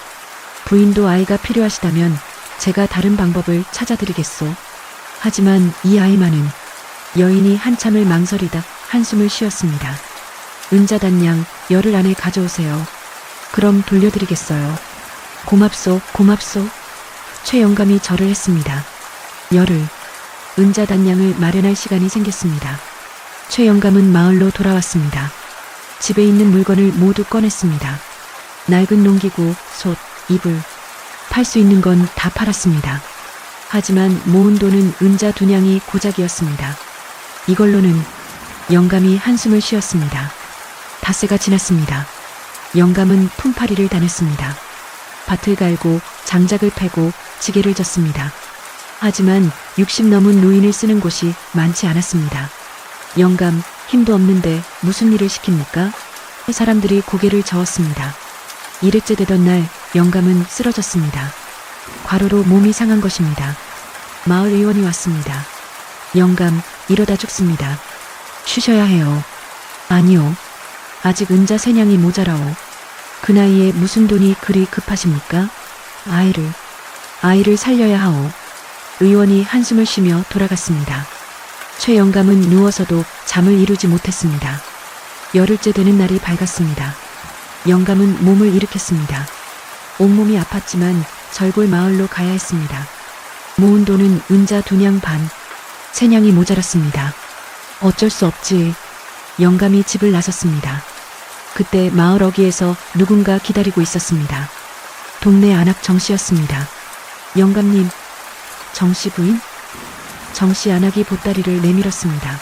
부인도 아이가 필요하시다면 제가 다른 방법을 찾아드리겠소. 하지만 이 아이만은 여인이 한참을 망설이다 한숨을 쉬었습니다. 은자단양 열흘 안에 가져오세요. 그럼 돌려드리겠어요. 고맙소, 고맙소. 최 영감이 절을 했습니다. 열흘, 은자단양을 마련할 시간이 생겼습니다. 최 영감은 마을로 돌아왔습니다. 집에 있는 물건을 모두 꺼냈습니다. 낡은 농기구, 솥, 이불, 팔 수 있는 건 다 팔았습니다. 하지만 모은 돈은 은자 2냥이 고작이었습니다. 이걸로는 영감이 한숨을 쉬었습니다. 닷새가 지났습니다. 영감은 품팔이를 다녔습니다. 밭을 갈고 장작을 패고 지게를 졌습니다. 하지만 60 넘은 노인을 쓰는 곳이 많지 않았습니다. 영감, 힘도 없는데 무슨 일을 시킵니까? 사람들이 고개를 저었습니다. 2회째 되던 날 영감은 쓰러졌습니다. 과로로 몸이 상한 것입니다. 마을 의원이 왔습니다. 영감, 이러다 죽습니다. 쉬셔야 해요. 아니요. 아직 은자 3냥이 모자라오. 그 나이에 무슨 돈이 그리 급하십니까? 아이를 살려야 하오. 의원이 한숨을 쉬며 돌아갔습니다. 최 영감은 누워서도 잠을 이루지 못했습니다. 열흘째 되는 날이 밝았습니다. 영감은 몸을 일으켰습니다. 온몸이 아팠지만 절골 마을로 가야 했습니다. 모은 돈은 은자 2냥 반, 3냥이 모자랐습니다. 어쩔 수 없지. 영감이 집을 나섰습니다. 그때 마을 어귀에서 누군가 기다리고 있었습니다. 동네 안악 정씨였습니다. 영감님, 정씨 부인? 정씨 안악이 보따리를 내밀었습니다.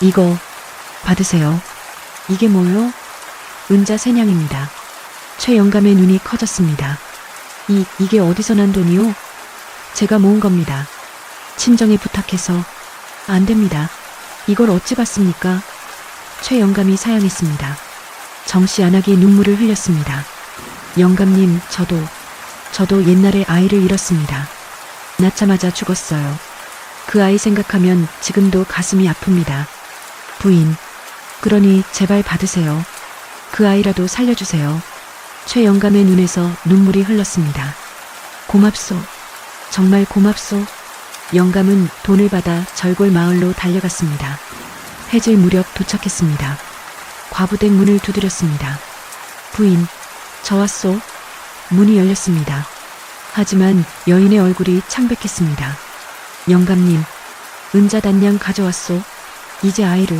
이거 받으세요. 이게 뭐요? 은자 3냥입니다. 최 영감의 눈이 커졌습니다. 이게 어디서 난 돈이요? 제가 모은 겁니다. 친정에 부탁해서. 안 됩니다. 이걸 어찌 받습니까? 최 영감이 사양했습니다. 정씨 안악이 눈물을 흘렸습니다. 영감님, 저도 옛날에 아이를 잃었습니다. 낳자마자 죽었어요. 그 아이 생각하면 지금도 가슴이 아픕니다. 부인, 그러니 제발 받으세요. 그 아이라도 살려주세요. 최 영감의 눈에서 눈물이 흘렀습니다. 고맙소. 정말 고맙소. 영감은 돈을 받아 절골 마을로 달려갔습니다. 해질 무렵 도착했습니다. 과부댁 문을 두드렸습니다. 부인, 저 왔소. 문이 열렸습니다. 하지만 여인의 얼굴이 창백했습니다. 영감님, 은자단양 가져왔소. 이제 아이를.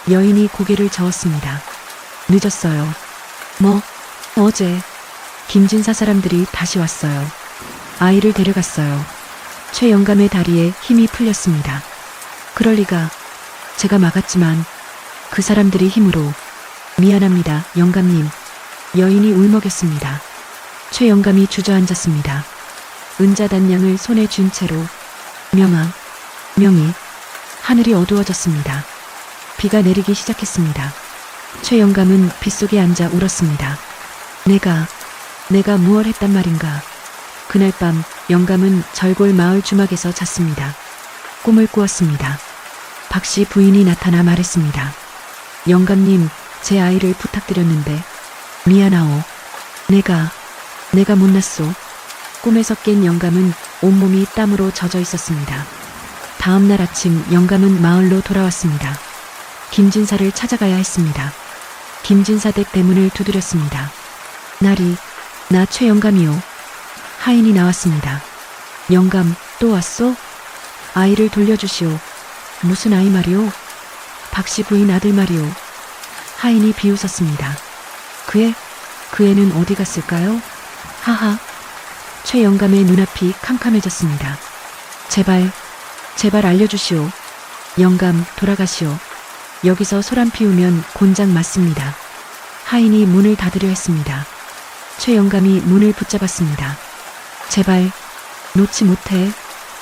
여인이 고개를 저었습니다. 늦었어요. 어제 김진사 사람들이 다시 왔어요. 아이를 데려갔어요. 최 영감의 다리에 힘이 풀렸습니다. 그럴 리가. 제가 막았지만 그 사람들이 힘으로. 미안합니다, 영감님. 여인이 울먹였습니다. 최 영감이 주저앉았습니다. 은자단양을 손에 쥔 채로. 명이. 하늘이 어두워졌습니다. 비가 내리기 시작했습니다. 최 영감은 빗속에 앉아 울었습니다. 내가 무얼 했단 말인가. 그날 밤 영감은 절골 마을 주막에서 잤습니다. 꿈을 꾸었습니다. 박씨 부인이 나타나 말했습니다. 영감님, 제 아이를 부탁드렸는데 미안하오. 내가 못났소. 꿈에서 깬 영감은 온몸이 땀으로 젖어 있었습니다. 다음 날 아침 영감은 마을로 돌아왔습니다. 김진사를 찾아가야 했습니다. 김진사 댁 대문을 두드렸습니다. 나 최 영감이요. 하인이 나왔습니다. 영감, 또 왔소? 아이를 돌려주시오. 무슨 아이 말이오? 박씨 부인 아들 말이오. 하인이 비웃었습니다. 그 애는 어디 갔을까요? 하하. 최 영감의 눈앞이 캄캄해졌습니다. 제발 알려주시오. 영감, 돌아가시오. 여기서 소란 피우면 곤장 맞습니다. 하인이 문을 닫으려 했습니다. 최 영감이 문을 붙잡았습니다. 제발 놓지 못해.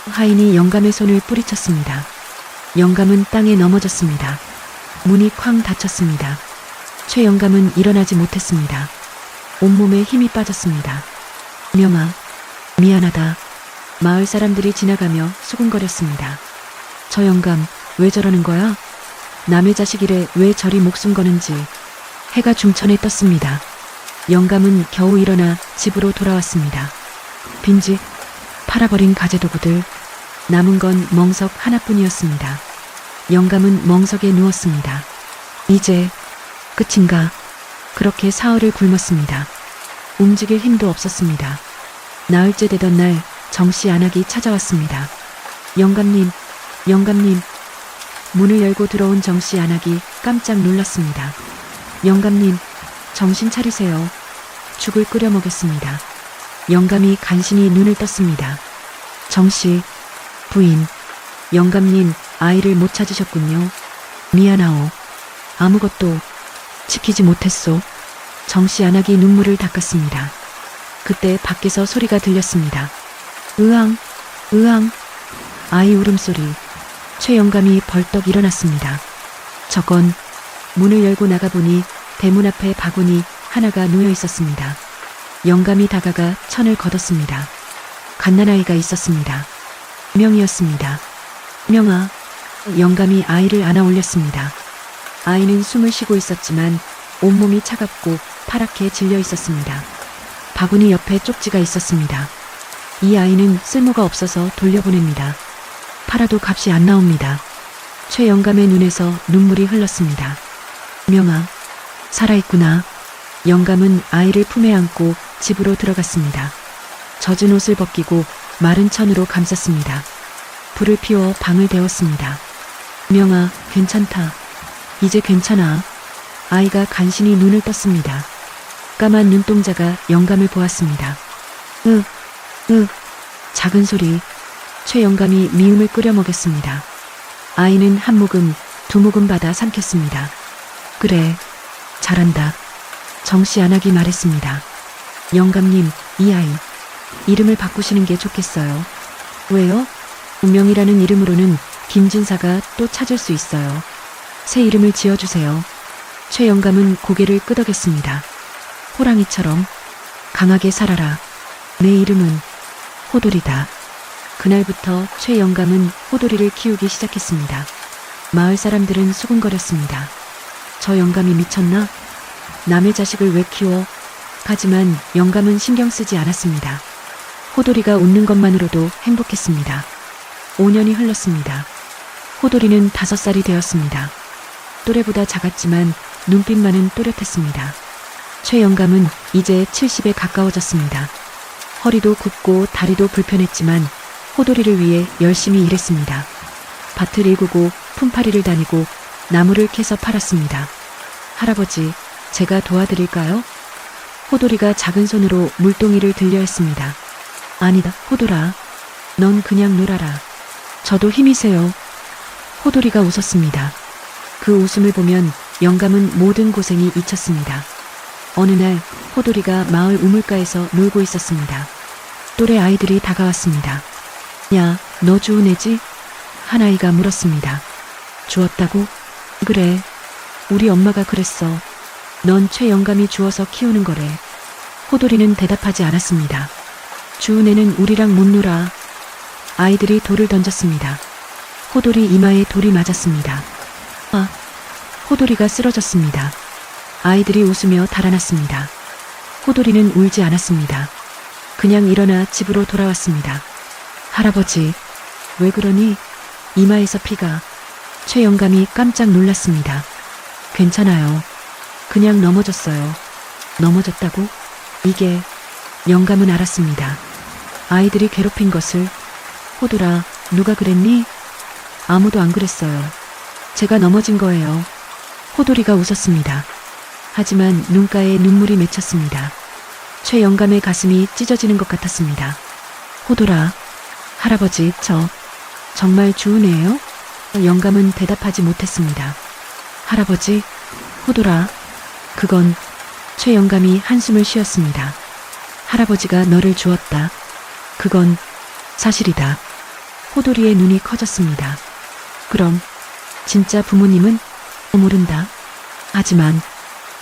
하인이 영감의 손을 뿌리쳤습니다. 영감은 땅에 넘어졌습니다. 문이 쾅 닫혔습니다. 최 영감은 일어나지 못했습니다. 온몸에 힘이 빠졌습니다. 명아, 미안하다. 마을 사람들이 지나가며 수군거렸습니다. 저 영감, 왜 저러는 거야? 남의 자식이래 왜 저리 목숨 거는지. 해가 중천에 떴습니다. 영감은 겨우 일어나 집으로 돌아왔습니다. 빈집, 팔아버린 가재도구들, 남은 건 멍석 하나뿐이었습니다. 영감은 멍석에 누웠습니다. 이제 끝인가? 그렇게 사흘을 굶었습니다. 움직일 힘도 없었습니다. 나흘째 되던 날 정씨 안악이 찾아왔습니다. 영감님, 영감님. 문을 열고 들어온 정씨 안악이 깜짝 놀랐습니다. 영감님, 정신 차리세요. 죽을 끓여 먹였습니다. 영감이 간신히 눈을 떴습니다. 정씨, 부인, 영감님 아이를 못 찾으셨군요. 미안하오. 아무것도 지키지 못했소. 정씨 안악이 눈물을 닦았습니다. 그때 밖에서 소리가 들렸습니다. 으앙, 으앙. 아이 울음소리. 최 영감이 벌떡 일어났습니다. 저건 문을 열고 나가보니 대문 앞에 바구니 하나가 놓여 있었습니다. 영감이 다가가 천을 걷었습니다. 갓난아이가 있었습니다. 명이었습니다. 명아. 영감이 아이를 안아 올렸습니다. 아이는 숨을 쉬고 있었지만 온몸이 차갑고 파랗게 질려 있었습니다. 바구니 옆에 쪽지가 있었습니다. 이 아이는 쓸모가 없어서 돌려보냅니다. 팔아도 값이 안 나옵니다. 최 영감의 눈에서 눈물이 흘렀습니다. 명아, 살아있구나. 영감은 아이를 품에 안고 집으로 들어갔습니다. 젖은 옷을 벗기고 마른 천으로 감쌌습니다. 불을 피워 방을 데웠습니다. 명아, 괜찮다. 이제 괜찮아. 아이가 간신히 눈을 떴습니다. 까만 눈동자가 영감을 보았습니다. 작은 소리. 최 영감이 미움을 끓여 먹였습니다. 아이는 한 모금, 두 모금 받아 삼켰습니다. 그래, 잘한다. 정씨 안악이 말했습니다. 영감님, 이 아이 이름을 바꾸시는 게 좋겠어요. 왜요? 운명이라는 이름으로는 김진사가 또 찾을 수 있어요. 새 이름을 지어주세요. 최 영감은 고개를 끄덕였습니다. 호랑이처럼 강하게 살아라. 내 이름은 호돌이다. 그날부터 최 영감은 호돌이를 키우기 시작했습니다. 마을 사람들은 수군거렸습니다. 저 영감이 미쳤나? 남의 자식을 왜 키워? 하지만 영감은 신경 쓰지 않았습니다. 호돌이가 웃는 것만으로도 행복했습니다. 5년이 흘렀습니다. 호돌이는 5살이 되었습니다. 또래보다 작았지만 눈빛만은 또렷했습니다. 최 영감은 이제 70에 가까워졌습니다. 허리도 굽고 다리도 불편했지만 호돌이를 위해 열심히 일했습니다. 밭을 일구고 품팔이를 다니고 나무를 캐서 팔았습니다. 할아버지, 제가 도와드릴까요? 호돌이가 작은 손으로 물동이를 들려 했습니다. 아니다, 호돌아. 넌 그냥 놀아라. 저도 힘이 세요. 호돌이가 웃었습니다. 그 웃음을 보면 영감은 모든 고생이 잊혔습니다. 어느 날 호돌이가 마을 우물가에서 놀고 있었습니다. 또래 아이들이 다가왔습니다. 야, 너 주운 애지? 한 아이가 물었습니다. 주웠다고? 그래. 우리 엄마가 그랬어. 넌 최 영감이 주워서 키우는 거래. 호돌이는 대답하지 않았습니다. 주운 애는 우리랑 못 놀아. 아이들이 돌을 던졌습니다. 호돌이 이마에 돌이 맞았습니다. 아, 호돌이가 쓰러졌습니다. 아이들이 웃으며 달아났습니다. 호돌이는 울지 않았습니다. 그냥 일어나 집으로 돌아왔습니다. 할아버지, 왜 그러니? 이마에서 피가. 최 영감이 깜짝 놀랐습니다. 괜찮아요. 그냥 넘어졌어요. 넘어졌다고? 이게. 영감은 알았습니다. 아이들이 괴롭힌 것을. 호돌아, 누가 그랬니? 아무도 안 그랬어요. 제가 넘어진 거예요. 호돌이가 웃었습니다. 하지만 눈가에 눈물이 맺혔습니다. 최 영감의 가슴이 찢어지는 것 같았습니다. 호돌아, 할아버지, 저 정말 주운 애예요? 영감은 대답하지 못했습니다. 할아버지, 호돌아, 그건 최 영감이 한숨을 쉬었습니다. 할아버지가 너를 주었다. 그건 사실이다. 호돌이의 눈이 커졌습니다. 그럼 진짜 부모님은? 모른다. 하지만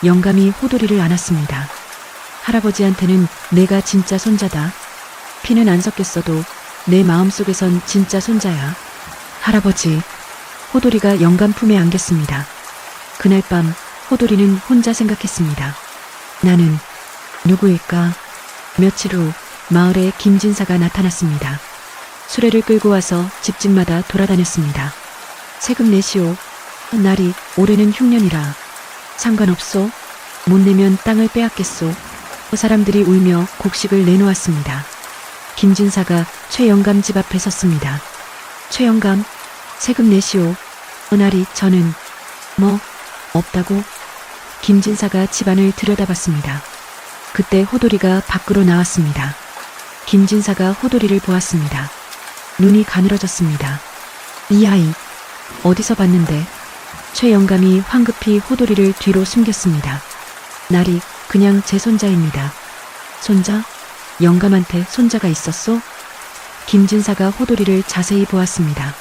영감이 호돌이를 안았습니다. 할아버지한테는 내가 진짜 손자다. 피는 안 섞였어도 내 마음속에선 진짜 손자야. 할아버지, 호돌이가 영감 품에 안겼습니다. 그날 밤 호돌이는 혼자 생각했습니다. 나는 누구일까? 며칠 후 마을에 김진사가 나타났습니다. 수레를 끌고 와서 집집마다 돌아다녔습니다. 세금 내시오. 날이 올해는 흉년이라. 상관없소. 못 내면 땅을 빼앗겠소. 사람들이 울며 곡식을 내놓았습니다. 김진사가 최 영감 집 앞에 섰습니다. 최 영감, 세금 내시오. 날이 저는 뭐 없다고? 김진사가 집안을 들여다봤습니다. 그때 호돌이가 밖으로 나왔습니다. 김진사가 호돌이를 보았습니다. 눈이 가늘어졌습니다. 이 아이 어디서 봤는데? 최 영감이 황급히 호돌이를 뒤로 숨겼습니다. 날이 그냥 제 손자입니다. 손자? 영감한테 손자가 있었소? 김진사가 호돌이를 자세히 보았습니다.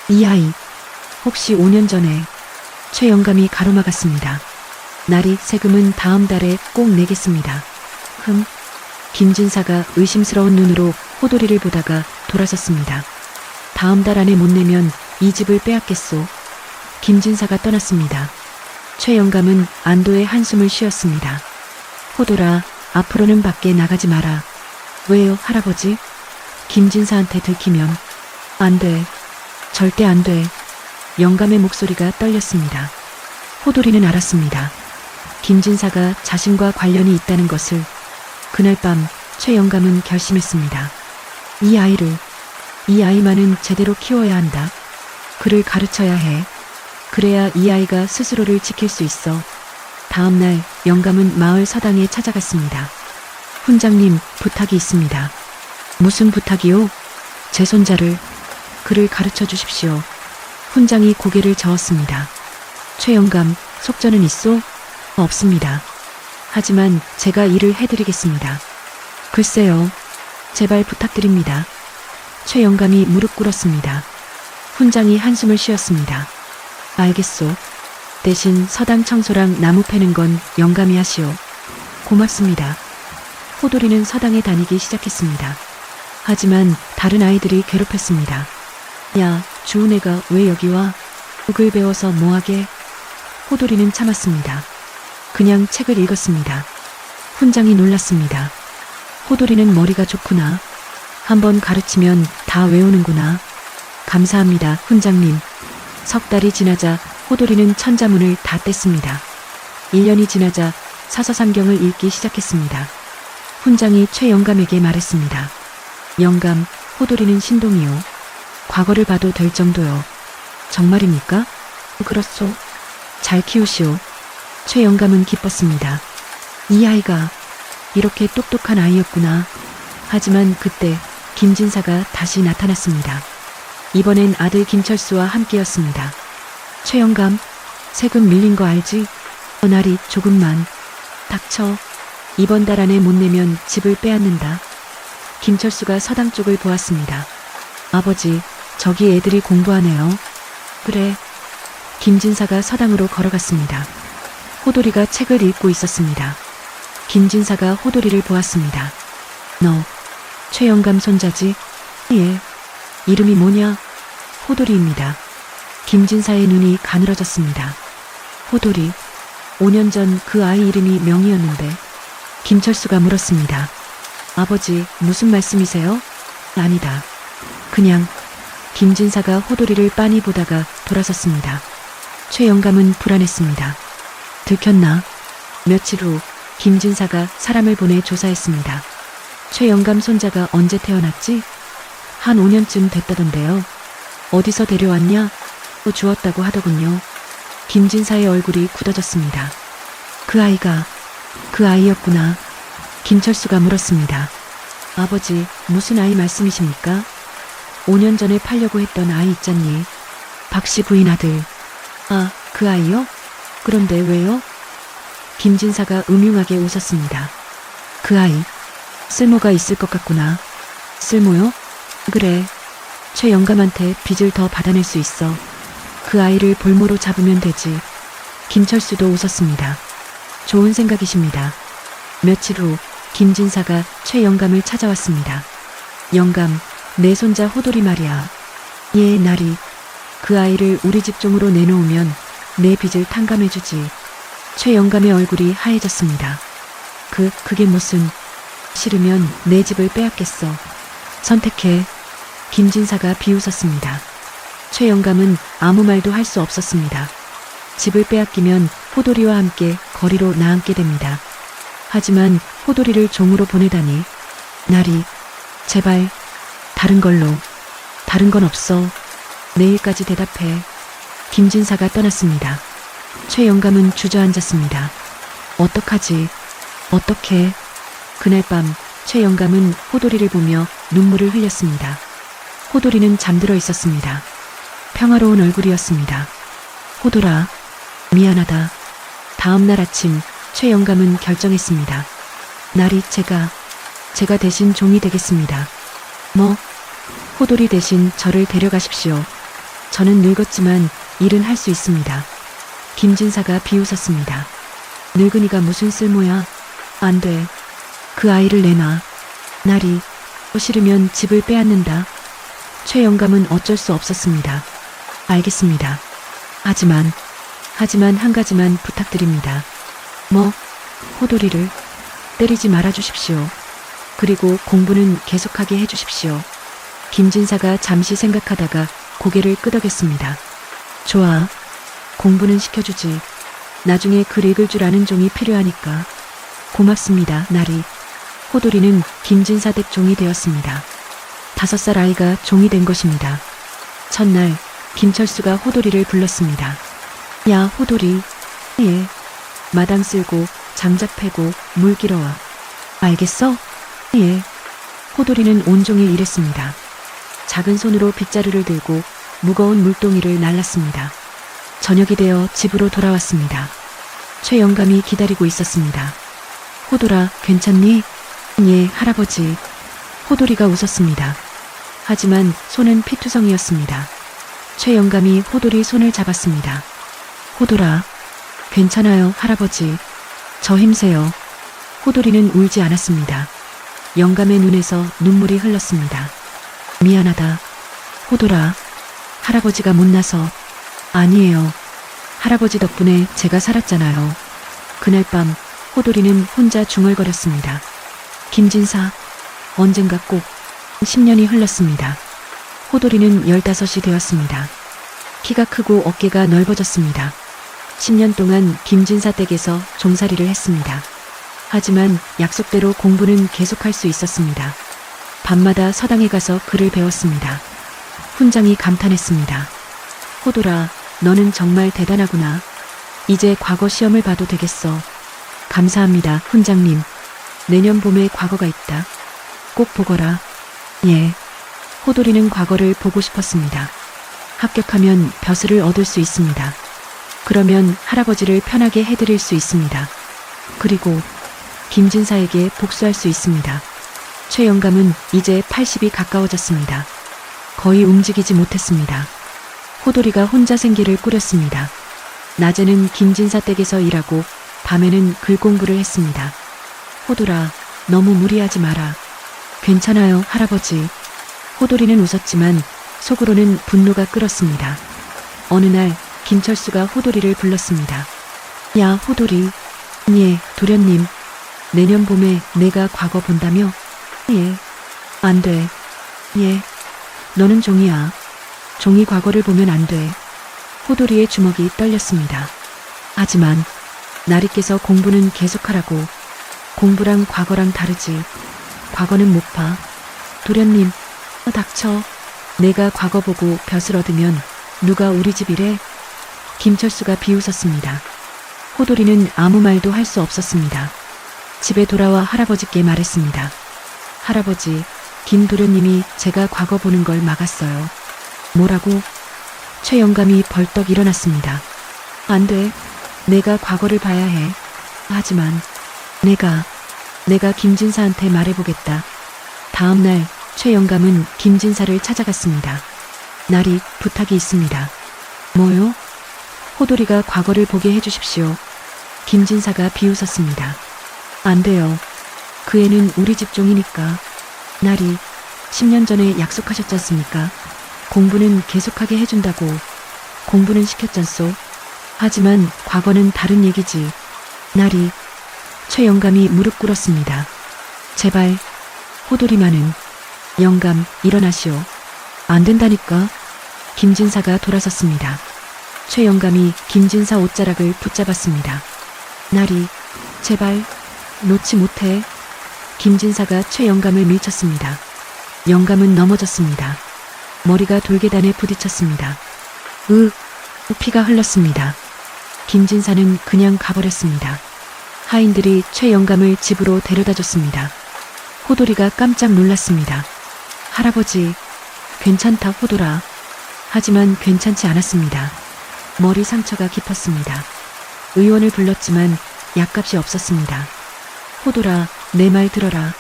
이 아이 혹시 5년 전에 최 영감이 가로막았습니다. 날이 세금은 다음 달에 꼭 내겠습니다. 김진사가 의심스러운 눈으로 호돌이를 보다가 돌아섰습니다. 다음 달 안에 못 내면 이 집을 빼앗겠소. 김진사가 떠났습니다. 최 영감은 안도의 한숨을 쉬었습니다. 호돌아, 앞으로는 밖에 나가지 마라. 왜요, 할아버지? 김진사한테 들키면 안 돼. 절대 안 돼. 영감의 목소리가 떨렸습니다. 호돌이는 알았습니다. 김진사가 자신과 관련이 있다는 것을. 그날 밤 최 영감은 결심했습니다. 이 아이만은 제대로 키워야 한다. 그를 가르쳐야 해. 그래야 이 아이가 스스로를 지킬 수 있어. 다음 날 영감은 마을 서당에 찾아갔습니다. 훈장님, 부탁이 있습니다. 무슨 부탁이요? 제 손자를, 그를 가르쳐 주십시오. 훈장이 고개를 저었습니다. 최 영감, 속전은 있소? 없습니다. 하지만 제가 일을 해드리겠습니다. 글쎄요. 제발 부탁드립니다. 최 영감이 무릎 꿇었습니다. 훈장이 한숨을 쉬었습니다. 알겠소. 대신 서당 청소랑 나무 패는 건 영감이 하시오. 고맙습니다. 호돌이는 서당에 다니기 시작했습니다. 하지만 다른 아이들이 괴롭혔습니다. 야, 주운 애가 왜 여기 와? 북을 배워서 뭐하게? 호돌이는 참았습니다. 그냥 책을 읽었습니다. 훈장이 놀랐습니다. 호돌이는 머리가 좋구나. 한번 가르치면 다 외우는구나. 감사합니다, 훈장님. 석 달이 지나자 호돌이는 천자문을 다 뗐습니다. 1년이 지나자 사서삼경을 읽기 시작했습니다. 훈장이 최 영감에게 말했습니다. 영감, 호돌이는 신동이요. 과거를 봐도 될 정도요. 정말입니까? 그렇소. 잘 키우시오. 최 영감은 기뻤습니다. 이 아이가 이렇게 똑똑한 아이였구나. 하지만 그때 김진사가 다시 나타났습니다. 이번엔 아들 김철수와 함께였습니다. 최 영감, 세금 밀린 거 알지? 날이 조금만. 닥쳐. 이번 달 안에 못 내면 집을 빼앗는다. 김철수가 서당 쪽을 보았습니다. 아버지, 저기 애들이 공부하네요. 그래. 김진사가 서당으로 걸어갔습니다. 호돌이가 책을 읽고 있었습니다. 김진사가 호돌이를 보았습니다. 너, 최 영감 손자지? 예. 이름이 뭐냐? 호돌이입니다. 김진사의 눈이 가늘어졌습니다. 호돌이. 5년 전 그 아이 이름이 명이었는데. 김철수가 물었습니다. 아버지, 무슨 말씀이세요? 아니다. 그냥. 김진사가 호돌이를 빤히 보다가 돌아섰습니다. 최 영감은 불안했습니다. 들켰나? 며칠 후 김진사가 사람을 보내 조사했습니다. 최 영감 손자가 언제 태어났지? 한 5년쯤 됐다던데요. 어디서 데려왔냐? 주었다고 하더군요. 김진사의 얼굴이 굳어졌습니다. 그 아이가 그 아이였구나. 김철수가 물었습니다. 아버지, 무슨 아이 말씀이십니까? 5년 전에 팔려고 했던 아이 있잖니. 박씨 부인 아들. 아, 그 아이요? 그런데 왜요? 김진사가 음흉하게 웃었습니다. 그 아이, 쓸모가 있을 것 같구나. 쓸모요? 그래. 최 영감한테 빚을 더 받아낼 수 있어. 그 아이를 볼모로 잡으면 되지. 김철수도 웃었습니다. 좋은 생각이십니다. 며칠 후 김진사가 최 영감을 찾아왔습니다. 영감, 내 손자 호돌이 말이야. 예, 나리. 그 아이를 우리 집종으로 내놓으면 내 빚을 탕감해주지. 최 영감의 얼굴이 하얘졌습니다. 그게 무슨... 싫으면 내 집을 빼앗겠어. 선택해. 김진사가 비웃었습니다. 최 영감은 아무 말도 할 수 없었습니다. 집을 빼앗기면 호돌이와 함께 거리로 나앉게 됩니다. 하지만 호돌이를 종으로 보내다니. 나리, 제발 다른 걸로. 다른 건 없어. 내일까지 대답해. 김진사가 떠났습니다. 최 영감은 주저앉았습니다. 어떡하지? 어떻게? 그날 밤 최 영감은 호돌이를 보며 눈물을 흘렸습니다. 호돌이는 잠들어 있었습니다. 평화로운 얼굴이었습니다. 호돌아, 미안하다. 다음 날 아침 최 영감은 결정했습니다. 나리, 제가 대신 종이 되겠습니다. 뭐? 호돌이 대신 저를 데려가십시오. 저는 늙었지만 일은 할 수 있습니다. 김진사가 비웃었습니다. 늙은이가 무슨 쓸모야? 안 돼. 그 아이를 내놔. 나리, 싫으면 집을 빼앗는다. 최 영감은 어쩔 수 없었습니다. 알겠습니다. 하지만 한 가지만 부탁드립니다. 뭐? 호돌이를 때리지 말아주십시오. 그리고 공부는 계속하게 해주십시오. 김진사가 잠시 생각하다가 고개를 끄덕였습니다. 좋아. 공부는 시켜주지. 나중에 글 읽을 줄 아는 종이 필요하니까. 고맙습니다, 나리. 호돌이는 김진사 댁 종이 되었습니다. 5살 아이가 종이 된 것입니다. 첫날 김철수가 호돌이를 불렀습니다. 야, 호돌이. 예. 마당 쓸고 장작 패고 물 길어와. 알겠어? 예. 호돌이는 온종일 일했습니다. 작은 손으로 빗자루를 들고 무거운 물동이를 날랐습니다. 저녁이 되어 집으로 돌아왔습니다. 최 영감이 기다리고 있었습니다. 호돌아, 괜찮니? 예, 할아버지. 호돌이가 웃었습니다. 하지만 손은 피투성이었습니다. 최 영감이 호돌이 손을 잡았습니다. 호돌아, 괜찮아요, 할아버지. 저 힘세요. 호돌이는 울지 않았습니다. 영감의 눈에서 눈물이 흘렀습니다. 미안하다. 호돌아, 할아버지가 못나서. 아니에요. 할아버지 덕분에 제가 살았잖아요. 그날 밤 호돌이는 혼자 중얼거렸습니다. 김진사, 언젠가 꼭. 10년이 흘렀습니다. 호돌이는 15이 되었습니다. 키가 크고 어깨가 넓어졌습니다. 10년 동안 김진사 댁에서 종살이를 했습니다. 하지만 약속대로 공부는 계속할 수 있었습니다. 밤마다 서당에 가서 글을 배웠습니다. 훈장이 감탄했습니다. 호돌아, 너는 정말 대단하구나. 이제 과거 시험을 봐도 되겠어. 감사합니다, 훈장님. 내년 봄에 과거가 있다. 꼭 보거라. 예. 호돌이는 과거를 보고 싶었습니다. 합격하면 벼슬을 얻을 수 있습니다. 그러면 할아버지를 편하게 해드릴 수 있습니다. 그리고 김진사에게 복수할 수 있습니다. 최 영감은 이제 80이 가까워졌습니다. 거의 움직이지 못했습니다. 호돌이가 혼자 생계를 꾸렸습니다. 낮에는 김진사 댁에서 일하고 밤에는 글 공부를 했습니다. 호돌아, 너무 무리하지 마라. 괜찮아요, 할아버지. 호돌이는 웃었지만 속으로는 분노가 끓었습니다. 어느 날 김철수가 호돌이를 불렀습니다. 야, 호돌이. 예, 도련님. 내년 봄에 내가 과거 본다며? 예. 안 돼. 예. 너는 종이야. 종이 과거를 보면 안 돼. 호돌이의 주먹이 떨렸습니다. 하지만 나리께서 공부는 계속하라고. 공부랑 과거랑 다르지. 과거는 못 봐. 도련님, 닥쳐. 내가 과거 보고 벼슬 얻으면 누가 우리 집이래? 김철수가 비웃었습니다. 호돌이는 아무 말도 할 수 없었습니다. 집에 돌아와 할아버지께 말했습니다. 할아버지, 김 도련님이 제가 과거 보는 걸 막았어요. 뭐라고? 최 영감이 벌떡 일어났습니다. 안 돼. 내가 과거를 봐야 해. 하지만 내가 김진사한테 말해보겠다. 다음 날 최 영감은 김진사를 찾아갔습니다. 날이 부탁이 있습니다. 뭐요? 호돌이가 과거를 보게 해주십시오. 김진사가 비웃었습니다. 안 돼요. 그 애는 우리 집 종이니까. 날이 10년 전에 약속하셨지 않습니까? 공부는 계속하게 해준다고. 공부는 시켰잖소. 하지만 과거는 다른 얘기지. 날이 최 영감이 무릎 꿇었습니다. 제발 호돌이만은. 영감 일어나시오. 안 된다니까. 김진사가 돌아섰습니다. 최 영감이 김진사 옷자락을 붙잡았습니다. 날이 제발 놓지 못해. 김진사가 최 영감을 밀쳤습니다. 영감은 넘어졌습니다. 머리가 돌계단에 부딪혔습니다. 피가 흘렀습니다. 김진사는 그냥 가버렸습니다. 하인들이 최 영감을 집으로 데려다 줬습니다. 호돌이가 깜짝 놀랐습니다. 할아버지, 괜찮다 호돌아. 하지만 괜찮지 않았습니다. 머리 상처가 깊었습니다. 의원을 불렀지만 약값이 없었습니다. 호돌아, 내 말 들어라.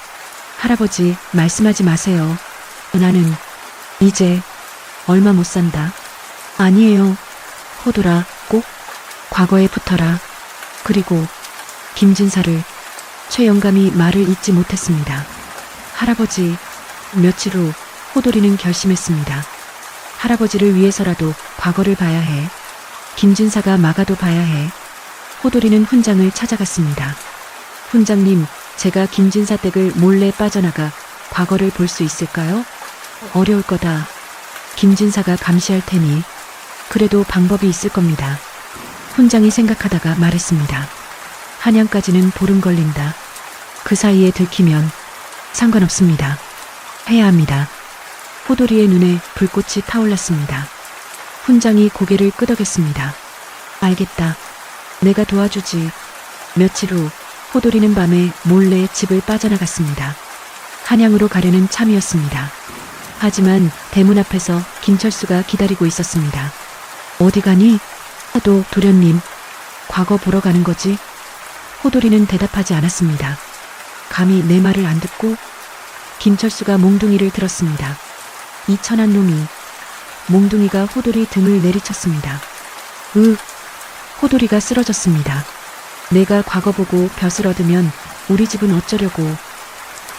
할아버지, 말씀하지 마세요. 나는 이제 얼마 못 산다. 아니에요. 호돌아, 꼭 과거에 붙어라. 그리고 김진사를. 최 영감이 말을 잇지 못했습니다. 할아버지, 며칠 후 호돌이는 결심했습니다. 할아버지를 위해서라도 과거를 봐야 해. 김진사가 막아도 봐야 해. 호돌이는 훈장을 찾아갔습니다. 훈장님, 제가 김진사 댁을 몰래 빠져나가 과거를 볼 수 있을까요? 어려울 거다. 김진사가 감시할 테니. 그래도 방법이 있을 겁니다. 훈장이 생각하다가 말했습니다. 한양까지는 보름 걸린다. 그 사이에 들키면 상관없습니다. 해야 합니다. 호돌이의 눈에 불꽃이 타올랐습니다. 훈장이 고개를 끄덕였습니다. 알겠다. 내가 도와주지. 며칠 후 호돌이는 밤에 몰래 집을 빠져나갔습니다. 한양으로 가려는 참이었습니다. 하지만 대문 앞에서 김철수가 기다리고 있었습니다. 어디 가니? 도련님, 과거 보러 가는 거지? 호돌이는 대답하지 않았습니다. 감히 내 말을 안 듣고? 김철수가 몽둥이를 들었습니다. 이 천한 놈이. 몽둥이가 호돌이 등을 내리쳤습니다. 호돌이가 쓰러졌습니다. 내가 과거 보고 벼슬 얻으면 우리 집은 어쩌려고.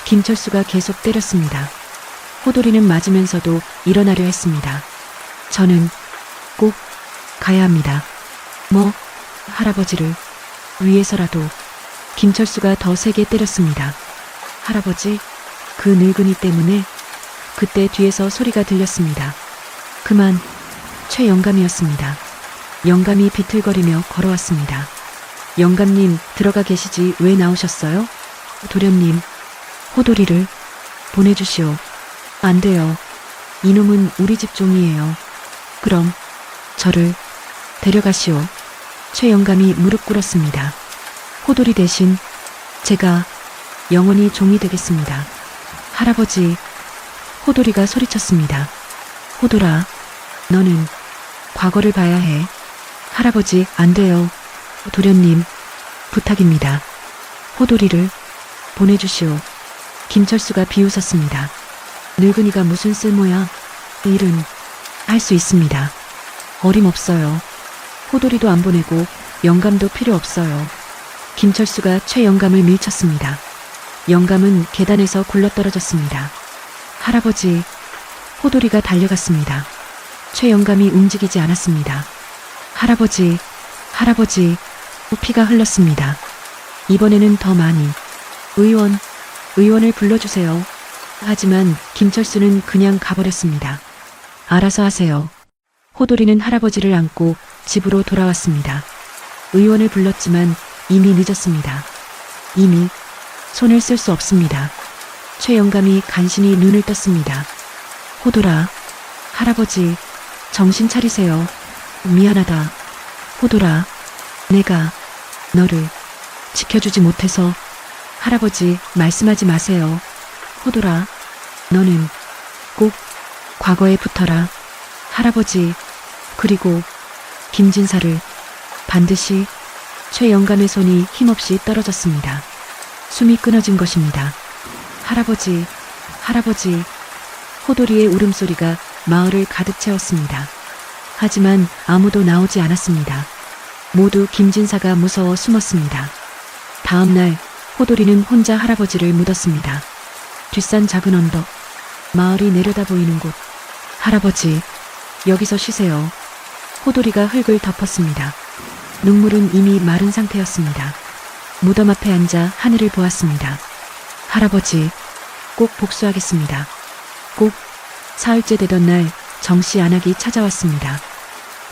김철수가 계속 때렸습니다. 호돌이는 맞으면서도 일어나려 했습니다. 저는 꼭 가야 합니다. 할아버지를 위해서라도. 김철수가 더 세게 때렸습니다. 할아버지, 그 늙은이 때문에. 그때 뒤에서 소리가 들렸습니다. 그만. 최 영감이었습니다. 영감이 비틀거리며 걸어왔습니다. 영감님, 들어가 계시지 왜 나오셨어요? 도련님, 호돌이를 보내주시오. 안 돼요. 이놈은 우리 집 종이에요. 그럼 저를 데려가시오. 최 영감이 무릎 꿇었습니다. 호돌이 대신 제가 영원히 종이 되겠습니다. 할아버지. 호돌이가 소리쳤습니다. 호돌아, 너는 과거를 봐야 해. 할아버지, 안 돼요. 도련님, 부탁입니다. 호돌이를 보내주시오. 김철수가 비웃었습니다. 늙은이가 무슨 쓸모야. 일은 할 수 있습니다. 어림없어요. 호돌이도 안 보내고 영감도 필요 없어요. 김철수가 최 영감을 밀쳤습니다. 영감은 계단에서 굴러떨어졌습니다. 할아버지. 호돌이가 달려갔습니다. 최 영감이 움직이지 않았습니다. 할아버지. 피가 흘렀습니다. 이번에는 더 많이. 의원을 불러주세요. 하지만 김철수는 그냥 가버렸습니다. 알아서 하세요. 호돌이는 할아버지를 안고 집으로 돌아왔습니다. 의원을 불렀지만 이미 늦었습니다. 이미 손을 쓸 수 없습니다. 최 영감이 간신히 눈을 떴습니다. 호돌아, 할아버지, 정신 차리세요. 미안하다. 호돌아, 내가 너를 지켜주지 못해서. 할아버지, 말씀하지 마세요. 호돌아, 너는 꼭 과거에 붙어라. 할아버지, 그리고 김진사를 반드시 최영감의 손이 힘없이 떨어졌습니다. 숨이 끊어진 것입니다. 할아버지, 할아버지. 호돌이의 울음소리가 마을을 가득 채웠습니다. 하지만 아무도 나오지 않았습니다. 모두 김진사가 무서워 숨었습니다. 다음 날 호돌이는 혼자 할아버지를 묻었습니다. 뒷산 작은 언덕, 마을이 내려다 보이는 곳. 할아버지, 여기서 쉬세요. 호돌이가 흙을 덮었습니다. 눈물은 이미 마른 상태였습니다. 무덤 앞에 앉아 하늘을 보았습니다. 할아버지, 꼭 복수하겠습니다. 꼭. 사흘째 되던 날 정씨 안악이 찾아왔습니다.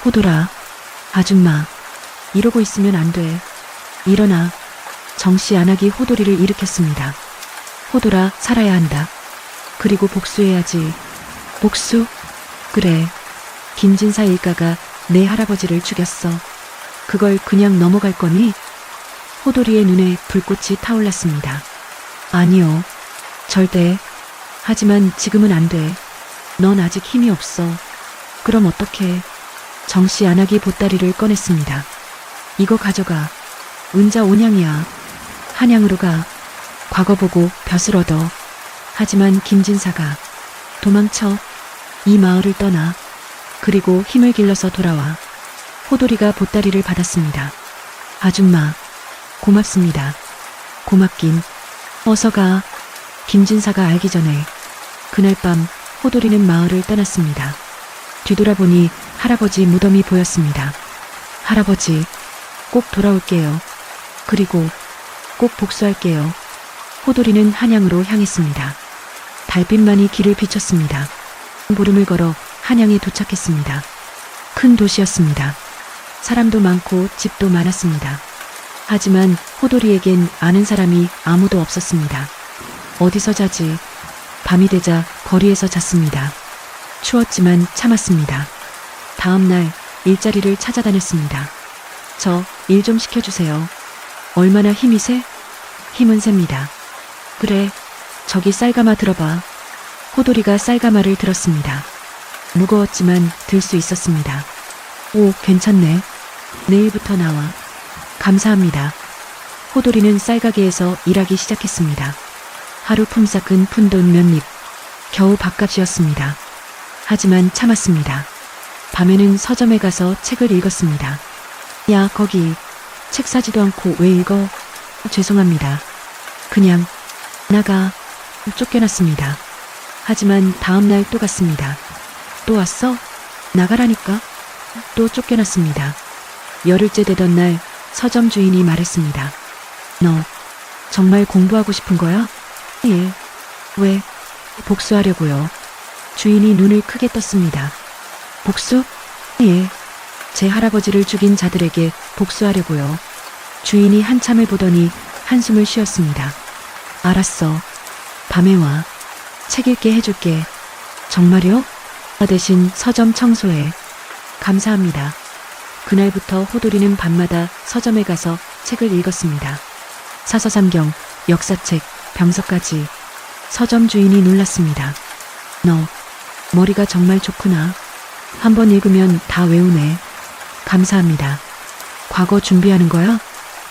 호돌아, 아줌마, 이러고 있으면 안 돼. 일어나. 정씨 안악이 호돌이를 일으켰습니다. 호돌아, 살아야 한다. 그리고 복수해야지. 복수? 그래. 김진사 일가가 내 할아버지를 죽였어. 그걸 그냥 넘어갈 거니? 호돌이의 눈에 불꽃이 타올랐습니다. 아니요. 절대. 하지만 지금은 안 돼. 넌 아직 힘이 없어. 그럼 어떡해. 정씨 안악이 보따리를 꺼냈습니다. 이거 가져가. 은자 온양이야. 한양으로 가. 과거 보고 벼슬 얻어. 하지만 김진사가 도망쳐. 이 마을을 떠나. 그리고 힘을 길러서 돌아와. 호돌이가 보따리를 받았습니다. 아줌마, 고맙습니다. 고맙긴. 어서 가. 김진사가 알기 전에. 그날 밤 호돌이는 마을을 떠났습니다. 뒤돌아보니 할아버지 무덤이 보였습니다. 할아버지, 꼭 돌아올게요. 그리고 꼭 복수할게요. 호돌이는 한양으로 향했습니다. 달빛만이 길을 비췄습니다. 보름을 걸어 한양에 도착했습니다. 큰 도시였습니다. 사람도 많고 집도 많았습니다. 하지만 호돌이에겐 아는 사람이 아무도 없었습니다. 어디서 자지? 밤이 되자 거리에서 잤습니다. 추웠지만 참았습니다. 다음 날 일자리를 찾아다녔습니다. 저 일 좀 시켜주세요. 얼마나 힘이 세? 힘은 셉니다. 그래, 저기 쌀가마 들어봐. 호돌이가 쌀가마를 들었습니다. 무거웠지만 들 수 있었습니다. 오, 괜찮네. 내일부터 나와. 감사합니다. 호돌이는 쌀가게에서 일하기 시작했습니다. 하루 품삯은 푼돈 몇 립. 겨우 밥값이었습니다. 하지만 참았습니다. 밤에는 서점에 가서 책을 읽었습니다. 야, 거기 책 사지도 않고 왜 읽어? 죄송합니다. 그냥 나가. 쫓겨났습니다. 하지만 다음 날 또 갔습니다. 또 왔어? 나가라니까. 또 쫓겨났습니다. 열흘째 되던 날 서점 주인이 말했습니다. 너 정말 공부하고 싶은 거야? 예. 왜? 복수하려고요. 주인이 눈을 크게 떴습니다. 복수? 예. 제 할아버지를 죽인 자들에게 복수하려고요. 주인이 한참을 보더니 한숨을 쉬었습니다. 알았어. 밤에 와. 책 읽게 해줄게. 정말요? 대신 서점 청소해. 감사합니다. 그날부터 호돌이는 밤마다 서점에 가서 책을 읽었습니다. 사서삼경, 역사책, 병서까지. 서점 주인이 놀랐습니다. 너 머리가 정말 좋구나. 한번 읽으면 다 외우네. 감사합니다. 과거 준비하는 거야?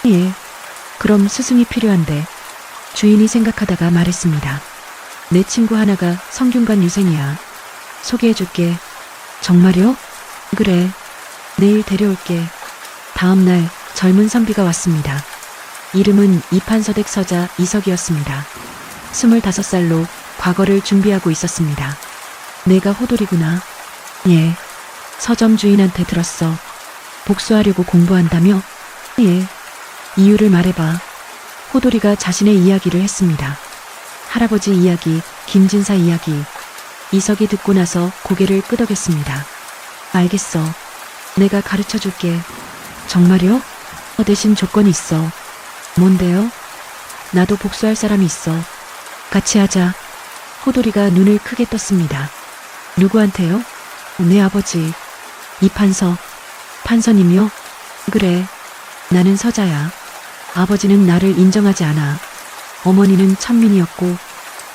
예. 그럼 스승이 필요한데. 주인이 생각하다가 말했습니다. 내 친구 하나가 성균관 유생이야. 소개해줄게. 정말요? 그래. 내일 데려올게. 다음 날 젊은 선비가 왔습니다. 이름은 이판서댁 서자 이석이었습니다. 25살로 과거를 준비하고 있었습니다. 내가 호돌이구나. 예. 서점 주인한테 들었어. 복수하려고 공부한다며? 예. 이유를 말해봐. 호돌이가 자신의 이야기를 했습니다. 할아버지 이야기, 김진사 이야기. 이석이 듣고 나서 고개를 끄덕였습니다. 알겠어. 내가 가르쳐줄게. 정말요? 대신 조건이 있어. 뭔데요? 나도 복수할 사람이 있어. 같이 하자. 호돌이가 눈을 크게 떴습니다. 누구한테요? 내 아버지. 이판서. 판서님이요? 그래. 나는 서자야. 아버지는 나를 인정하지 않아. 어머니는 천민이었고.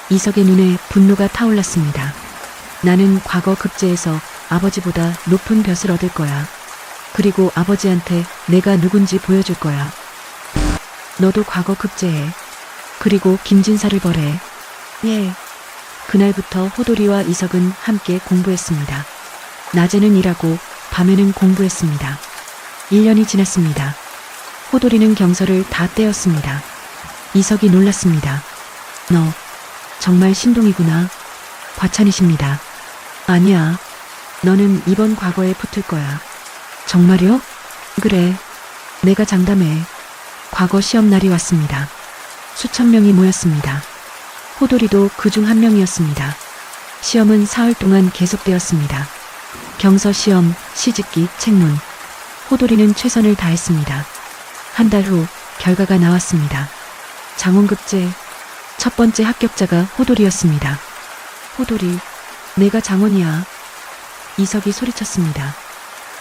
이석의 눈에 분노가 타올랐습니다. 나는 과거 급제에서 아버지보다 높은 벼슬 얻을 거야. 그리고 아버지한테 내가 누군지 보여줄 거야. 너도 과거 급제해. 그리고 김진사를 벌해. 예. 그날부터 호돌이와 이석은 함께 공부했습니다. 낮에는 일하고 밤에는 공부했습니다. 1년이 지났습니다. 호돌이는 경서를 다 떼었습니다. 이석이 놀랐습니다. 너 정말 신동이구나. 과찬이십니다. 아니야. 너는 이번 과거에 붙을 거야. 정말요? 그래. 내가 장담해. 과거 시험날이 왔습니다. 수천 명이 모였습니다. 호돌이도 그중 한 명이었습니다. 시험은 사흘 동안 계속되었습니다. 경서 시험, 시집기, 책문. 호돌이는 최선을 다했습니다. 한 달 후 결과가 나왔습니다. 장원급제 첫 번째 합격자가 호돌이였습니다. 호돌이, 내가 장원이야. 이석이 소리쳤습니다.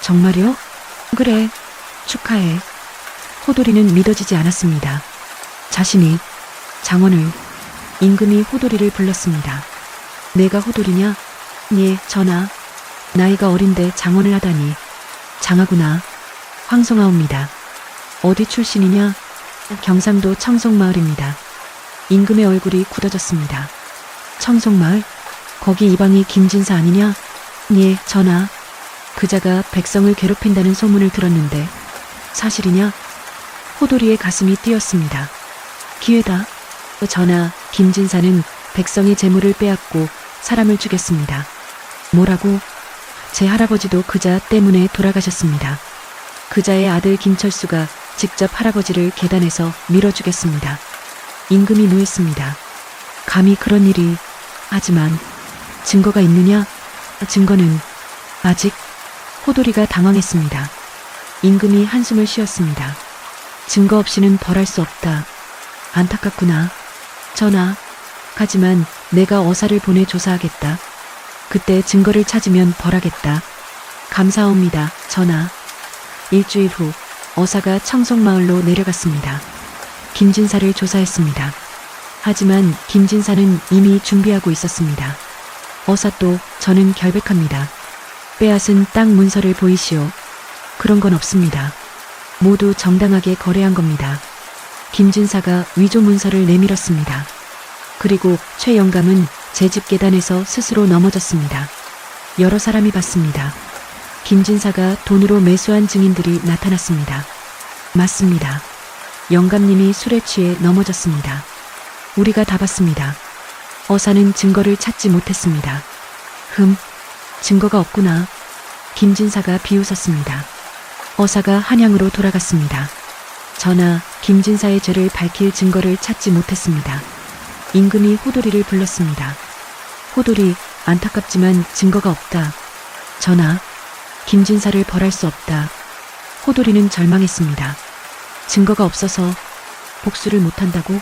정말요? 그래, 축하해. 호돌이는 믿어지지 않았습니다. 자신이 장원을, 임금이 호돌이를 불렀습니다. 내가 호돌이냐? 예, 전하. 나이가 어린데 장원을 하다니. 장하구나. 황송하옵니다. 어디 출신이냐? 경상도 청송마을입니다. 임금의 얼굴이 굳어졌습니다. 청송마을? 거기 이방이 김진사 아니냐? 예, 전하. 그자가 백성을 괴롭힌다는 소문을 들었는데 사실이냐? 호돌이의 가슴이 뛰었습니다. 기회다. 전하, 김진사는 백성의 재물을 빼앗고 사람을 죽였습니다. 뭐라고? 제 할아버지도 그자 때문에 돌아가셨습니다. 그자의 아들 김철수가 직접 할아버지를 계단에서 밀어 죽였습니다. 임금이 노했습니다. 감히 그런 일이. 하지만 증거가 있느냐? 증거는 아직. 호돌이가 당황했습니다. 임금이 한숨을 쉬었습니다. 증거 없이는 벌할 수 없다. 안타깝구나. 전하, 하지만 내가 어사를 보내 조사하겠다. 그때 증거를 찾으면 벌하겠다. 감사합니다, 전하. 일주일 후 어사가 청송마을로 내려갔습니다. 김진사를 조사했습니다. 하지만 김진사는 이미 준비하고 있었습니다. 어사 또 저는 결백합니다. 빼앗은 땅 문서를 보이시오. 그런 건 없습니다. 모두 정당하게 거래한 겁니다. 김진사가 위조 문서를 내밀었습니다. 그리고 최 영감은 제 집 계단에서 스스로 넘어졌습니다. 여러 사람이 봤습니다. 김진사가 돈으로 매수한 증인들이 나타났습니다. 맞습니다. 영감님이 술에 취해 넘어졌습니다. 우리가 다 봤습니다. 어사는 증거를 찾지 못했습니다. 증거가 없구나. 김진사가 비웃었습니다. 어사가 한양으로 돌아갔습니다. 전하, 김진사의 죄를 밝힐 증거를 찾지 못했습니다. 임금이 호돌이를 불렀습니다. 호돌이, 안타깝지만 증거가 없다. 전하, 김진사를 벌할 수 없다. 호돌이는 절망했습니다. 증거가 없어서 복수를 못한다고?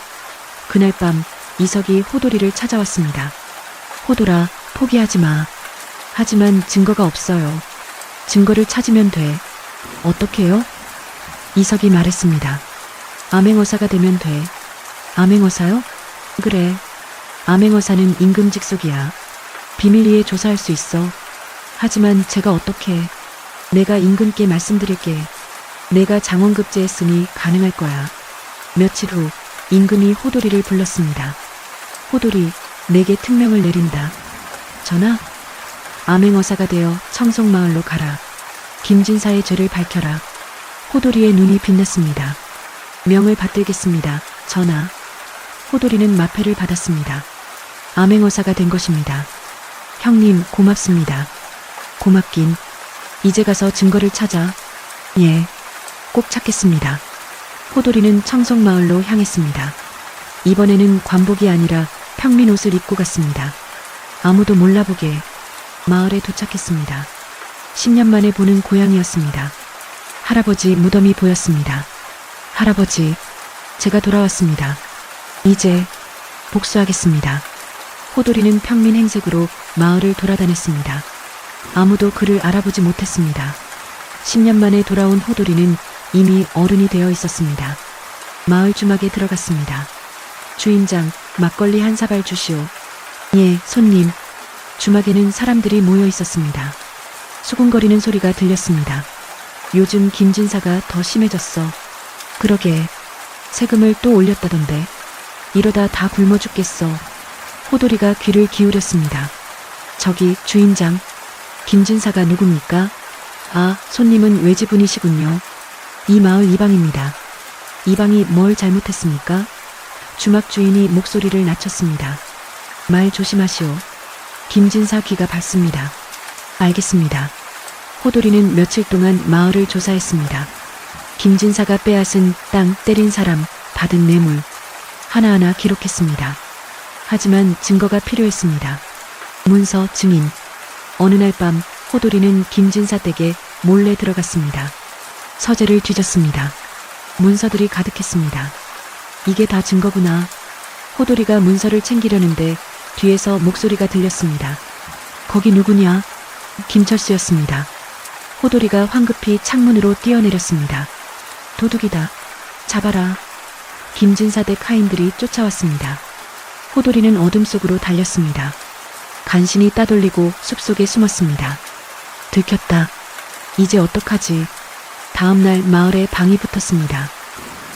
그날 밤 이석이 호돌이를 찾아왔습니다. 호돌아, 포기하지 마. 하지만 증거가 없어요. 증거를 찾으면 돼. 어떻게요? 이석이 말했습니다. 암행어사가 되면 돼. 암행어사요? 그래. 암행어사는 임금 직속이야. 비밀리에 조사할 수 있어. 하지만 제가 어떻게. 내가 임금께 말씀드릴게. 내가 장원급제했으니 가능할 거야. 며칠 후 임금이 호돌이를 불렀습니다. 호돌이, 내게 특명을 내린다. 전하, 암행어사가 되어 청송마을로 가라. 김진사의 죄를 밝혀라. 호돌이의 눈이 빛났습니다. 명을 받들겠습니다, 전하. 호돌이는 마패를 받았습니다. 암행어사가 된 것입니다. 형님, 고맙습니다. 고맙긴. 이제 가서 증거를 찾아. 예, 꼭 찾겠습니다. 호돌이는 청송마을로 향했습니다. 이번에는 관복이 아니라 평민 옷을 입고 갔습니다. 아무도 몰라보게 마을에 도착했습니다. 10년 만에 보는 고향이었습니다. 할아버지 무덤이 보였습니다. 할아버지, 제가 돌아왔습니다. 이제 복수하겠습니다. 호돌이는 평민 행색으로 마을을 돌아다녔습니다. 아무도 그를 알아보지 못했습니다. 10년 만에 돌아온 호돌이는 이미 어른이 되어 있었습니다. 마을 주막에 들어갔습니다. 주인장, 막걸리 한 사발 주시오. 예, 손님. 주막에는 사람들이 모여 있었습니다. 수군거리는 소리가 들렸습니다. 요즘 김진사가 더 심해졌어. 그러게. 세금을 또 올렸다던데. 이러다 다 굶어 죽겠어. 호돌이가 귀를 기울였습니다. 저기 주인장. 김진사가 누굽니까? 아, 손님은 외지분이시군요. 이 마을 이방입니다. 이방이 뭘 잘못했습니까? 주막 주인이 목소리를 낮췄습니다. 말 조심하시오. 김진사 귀가 밝습니다. 알겠습니다. 호돌이는 며칠 동안 마을을 조사했습니다. 김진사가 빼앗은 땅, 때린 사람, 받은 뇌물 하나하나 기록했습니다. 하지만 증거가 필요했습니다. 문서, 증인. 어느 날 밤 호돌이는 김진사 댁에 몰래 들어갔습니다. 서재를 뒤졌습니다. 문서들이 가득했습니다. 이게 다 증거구나. 호돌이가 문서를 챙기려는데 뒤에서 목소리가 들렸습니다. 거기 누구냐? 김철수였습니다. 호돌이가 황급히 창문으로 뛰어내렸습니다. 도둑이다. 잡아라. 김진사 댁 하인들이 쫓아왔습니다. 호돌이는 어둠 속으로 달렸습니다. 간신히 따돌리고 숲속에 숨었습니다. 들켰다. 이제 어떡하지? 다음 날 마을에 방이 붙었습니다.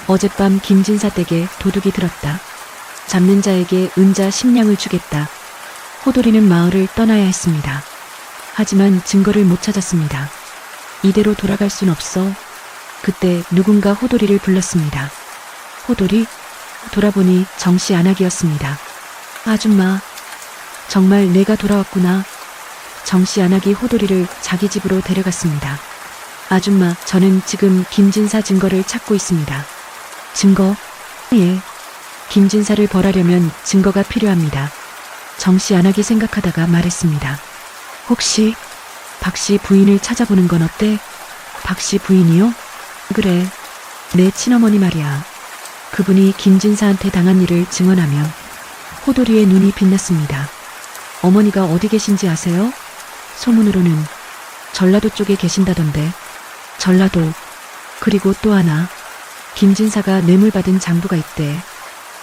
어젯밤 김진사 댁에 도둑이 들었다. 잡는 자에게 은자 10냥을 주겠다. 호돌이는 마을을 떠나야 했습니다. 하지만 증거를 못 찾았습니다. 이대로 돌아갈 순 없어. 그때 누군가 호돌이를 불렀습니다. 호돌이? 돌아보니 정씨 안악이었습니다. 아줌마, 정말 내가 돌아왔구나. 정씨 안악이 호돌이를 자기 집으로 데려갔습니다. 아줌마, 저는 지금 김진사 증거를 찾고 있습니다. 증거? 예. 김진사를 벌하려면 증거가 필요합니다. 정씨 안악이 생각하다가 말했습니다. 혹시 박씨 부인을 찾아보는 건 어때? 박씨 부인이요? 그래, 내 친어머니 말이야. 그분이 김진사한테 당한 일을 증언하며 호돌이의 눈이 빛났습니다. 어머니가 어디 계신지 아세요? 소문으로는 전라도 쪽에 계신다던데. 전라도. 그리고 또 하나. 김진사가 뇌물 받은 장부가 있대.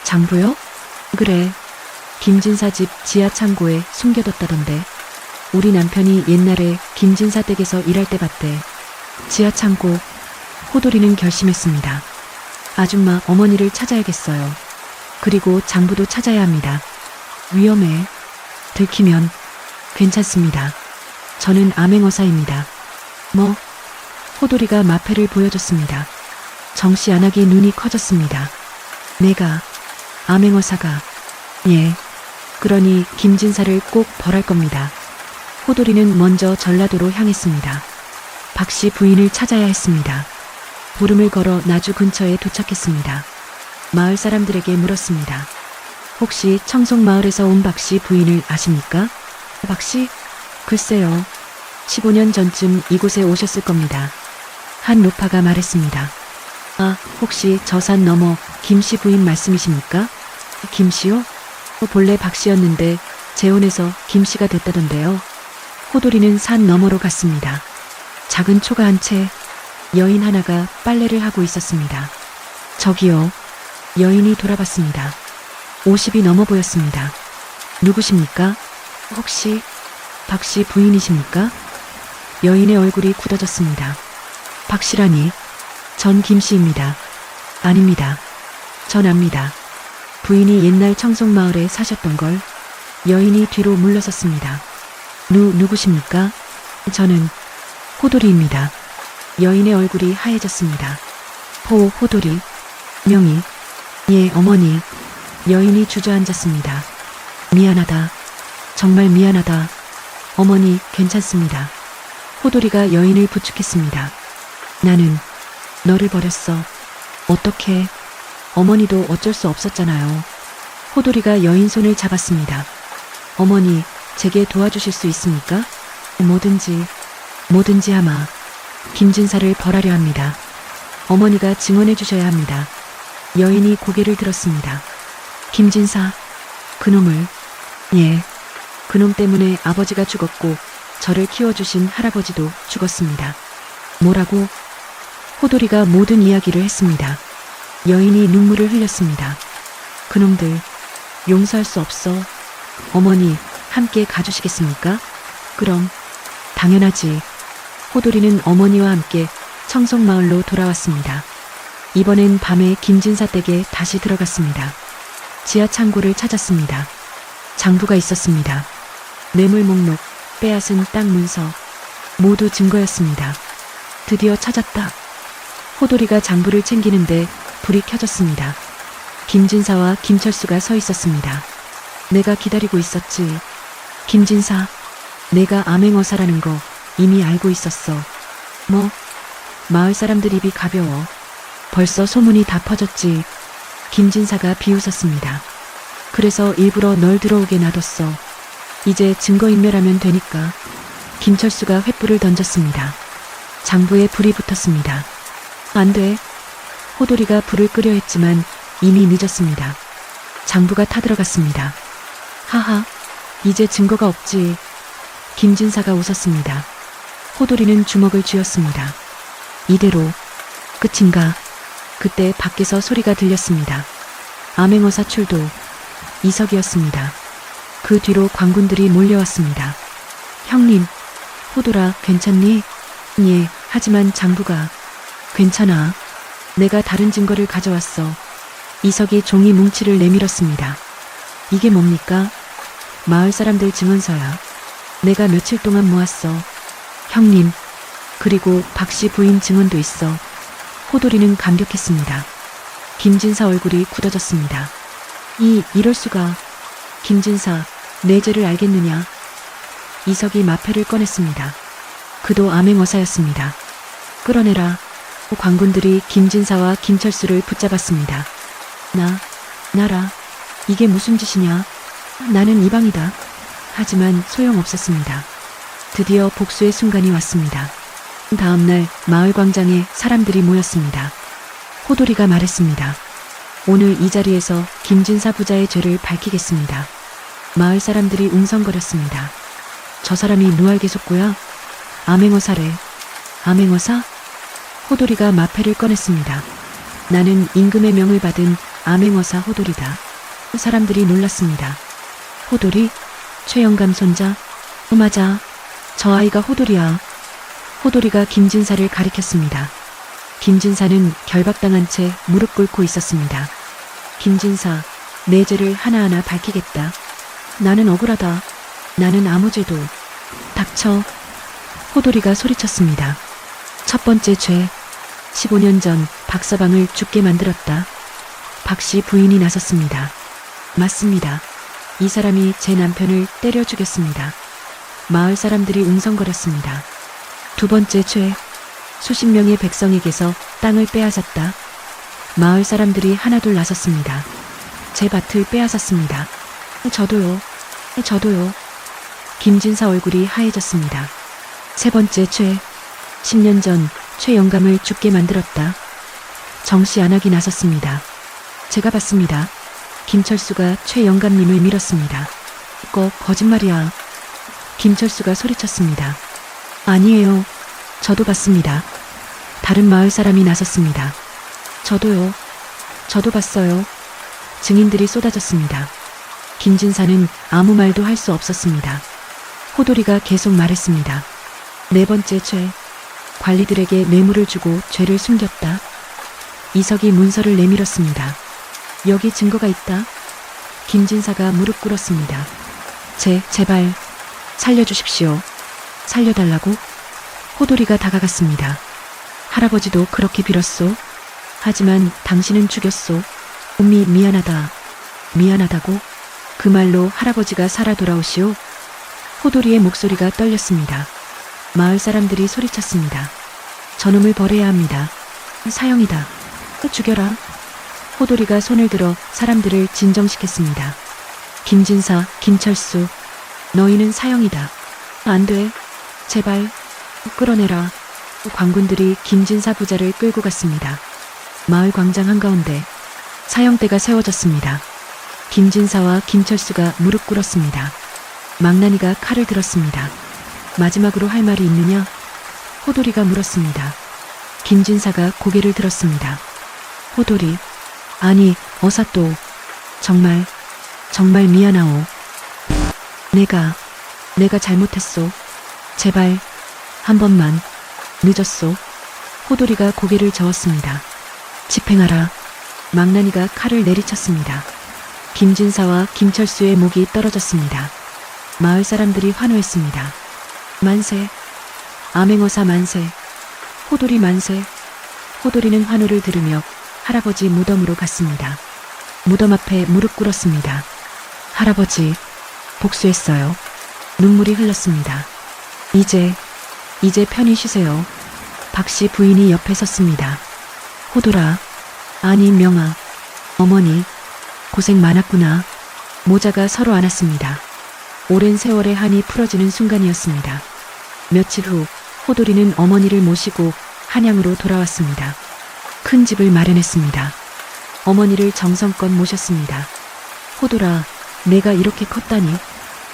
장부요? 그래. 김진사 집 지하 창고에 숨겨뒀다던데. 우리 남편이 옛날에 김진사 댁에서 일할 때 봤대. 지하 창고. 호돌이는 결심했습니다. 아줌마, 어머니를 찾아야겠어요. 그리고 장부도 찾아야 합니다. 위험해. 들키면. 괜찮습니다. 저는 암행어사입니다. 뭐? 호돌이가 마패를 보여줬습니다. 정씨 안악이 눈이 커졌습니다. 내가 암행어사가. 예. 그러니 김진사를 꼭 벌할 겁니다. 호돌이는 먼저 전라도로 향했습니다. 박씨 부인을 찾아야 했습니다. 보름을 걸어 나주 근처에 도착했습니다. 마을 사람들에게 물었습니다. 혹시 청송마을에서 온 박씨 부인을 아십니까? 박씨? 글쎄요. 15년 전쯤 이곳에 오셨을 겁니다. 한 노파가 말했습니다. 아, 혹시 저 산 너머 김씨 부인 말씀이십니까? 김씨요? 본래 박씨였는데 재혼해서 김씨가 됐다던데요. 호돌이는 산 너머로 갔습니다. 작은 초가 한 채, 여인 하나가 빨래를 하고 있었습니다. 저기요. 여인이 돌아봤습니다. 50이 넘어 보였습니다. 누구십니까? 혹시 박씨 부인이십니까? 여인의 얼굴이 굳어졌습니다. 박씨라니. 전 김씨입니다. 아닙니다. 전 압니다. 부인이 옛날 청송마을에 사셨던 걸. 여인이 뒤로 물러섰습니다. 누구십니까? 저는 호돌이입니다. 여인의 얼굴이 하얘졌습니다. 호돌이. 명의. 예, 어머니. 여인이 주저앉았습니다. 미안하다. 정말 미안하다. 어머니, 괜찮습니다. 호돌이가 여인을 부축했습니다. 나는 너를 버렸어. 어떻게? 어머니도 어쩔 수 없었잖아요. 호돌이가 여인 손을 잡았습니다. 어머니, 제게 도와주실 수 있습니까? 뭐든지 하마. 김진사를 벌하려 합니다. 어머니가 증언해 주셔야 합니다. 여인이 고개를 들었습니다. 김진사, 그놈을. 예, 그놈 때문에 아버지가 죽었고 저를 키워주신 할아버지도 죽었습니다. 뭐라고? 호돌이가 모든 이야기를 했습니다. 여인이 눈물을 흘렸습니다. 그놈들 용서할 수 없어. 어머니, 함께 가주시겠습니까? 그럼 당연하지. 호돌이는 어머니와 함께 청송마을로 돌아왔습니다. 이번엔 밤에 김진사 댁에 다시 들어갔습니다. 지하 창고를 찾았습니다. 장부가 있었습니다. 뇌물 목록, 빼앗은 땅 문서, 모두 증거였습니다. 드디어 찾았다. 호돌이가 장부를 챙기는데 불이 켜졌습니다. 김진사와 김철수가 서 있었습니다. 내가 기다리고 있었지. 김진사, 내가 암행어사라는 거 이미 알고 있었어. 뭐? 마을 사람들 입이 가벼워. 벌써 소문이 다 퍼졌지. 김진사가 비웃었습니다. 그래서 일부러 널 들어오게 놔뒀어. 이제 증거인멸하면 되니까. 김철수가 횃불을 던졌습니다. 장부에 불이 붙었습니다. 안 돼. 호돌이가 불을 끄려 했지만 이미 늦었습니다. 장부가 타들어갔습니다. 하하, 이제 증거가 없지. 김진사가 웃었습니다. 호돌이는 주먹을 쥐었습니다. 이대로 끝인가? 그때 밖에서 소리가 들렸습니다. 암행어사 출도, 이석이었습니다. 그 뒤로 광군들이 몰려왔습니다. 형님, 호돌아, 괜찮니? 예, 하지만 장부가. 괜찮아. 내가 다른 증거를 가져왔어. 이석이 종이 뭉치를 내밀었습니다. 이게 뭡니까? 마을 사람들 증언서야. 내가 며칠 동안 모았어. 형님, 그리고 박씨 부인 증언도 있어. 호돌이는 감격했습니다. 김진사 얼굴이 굳어졌습니다. 이럴 수가. 김진사, 내 죄를 알겠느냐? 이석이 마패를 꺼냈습니다. 그도 암행어사였습니다. 끌어내라. 광군들이 김진사와 김철수를 붙잡았습니다. 나라. 이게 무슨 짓이냐? 나는 이방이다. 하지만 소용없었습니다. 드디어 복수의 순간이 왔습니다. 다음날 마을 광장에 사람들이 모였습니다. 호돌이가 말했습니다. 오늘 이 자리에서 김진사 부자의 죄를 밝히겠습니다. 마을 사람들이 웅성거렸습니다. 저 사람이 누알개속고야? 암행어사래. 암행어사? 호돌이가 마패를 꺼냈습니다. 나는 임금의 명을 받은 암행어사 호돌이다. 사람들이 놀랐습니다. 호돌이? 최영감 손자? 맞아. 저 아이가 호돌이야. 호돌이가 김진사를 가리켰습니다. 김진사는 결박당한 채 무릎 꿇고 있었습니다. 김진사, 내 죄를 하나하나 밝히겠다. 나는 억울하다. 나는 아무 죄도. 닥쳐. 호돌이가 소리쳤습니다. 첫 번째 죄. 15년 전 박서방을 죽게 만들었다. 박씨 부인이 나섰습니다. 맞습니다. 이 사람이 제 남편을 때려 죽였습니다. 마을 사람들이 웅성거렸습니다. 두 번째 죄. 수십 명의 백성에게서 땅을 빼앗았다. 마을 사람들이 하나둘 나섰습니다. 제 밭을 빼앗았습니다. 저도요. 김진사 얼굴이 하얘졌습니다. 세 번째 죄. 10년 전 최영감을 죽게 만들었다. 정씨 안하기 나섰습니다. 제가 봤습니다. 김철수가 최영감님을 밀었습니다. 거짓말이야. 김철수가 소리쳤습니다. 아니에요. 저도 봤습니다. 다른 마을 사람이 나섰습니다. 저도요. 저도 봤어요. 증인들이 쏟아졌습니다. 김진사는 아무 말도 할 수 없었습니다. 호돌이가 계속 말했습니다. 네 번째 죄. 관리들에게 뇌물을 주고 죄를 숨겼다. 이석이 문서를 내밀었습니다. 여기 증거가 있다. 김진사가 무릎 꿇었습니다. 제발 살려주십시오. 살려달라고? 호돌이가 다가갔습니다. 할아버지도 그렇게 빌었소. 하지만 당신은 죽였소. 미안하다. 미안하다고? 그 말로 할아버지가 살아 돌아오시오? 호돌이의 목소리가 떨렸습니다. 마을 사람들이 소리쳤습니다. 저놈을 벌해야 합니다. 사형이다. 죽여라. 호돌이가 손을 들어 사람들을 진정시켰습니다. 김진사, 김철수, 너희는 사형이다. 안 돼. 제발 끌어내라. 광군들이 김진사 부자를 끌고 갔습니다. 마을 광장 한가운데 사형대가 세워졌습니다. 김진사와 김철수가 무릎 꿇었습니다. 망나니가 칼을 들었습니다. 마지막으로 할 말이 있느냐? 호돌이가 물었습니다. 김진사가 고개를 들었습니다. 호돌이, 아니, 어사 또. 정말 미안하오. 내가 잘못했소. 제발, 한 번만. 늦었소. 호돌이가 고개를 저었습니다. 집행하라. 망나니가 칼을 내리쳤습니다. 김진사와 김철수의 목이 떨어졌습니다. 마을 사람들이 환호했습니다. 만세. 암행어사 만세. 호돌이 만세. 호돌이는 환호를 들으며 할아버지 무덤으로 갔습니다. 무덤 앞에 무릎 꿇었습니다. 할아버지, 복수했어요. 눈물이 흘렀습니다. 이제 편히 쉬세요. 박씨 부인이 옆에 섰습니다. 호돌아, 아니 명아, 어머니, 고생 많았구나. 모자가 서로 안았습니다. 오랜 세월의 한이 풀어지는 순간이었습니다. 며칠 후 호돌이는 어머니를 모시고 한양으로 돌아왔습니다. 큰 집을 마련했습니다. 어머니를 정성껏 모셨습니다. 호돌아, 내가 이렇게 컸다니.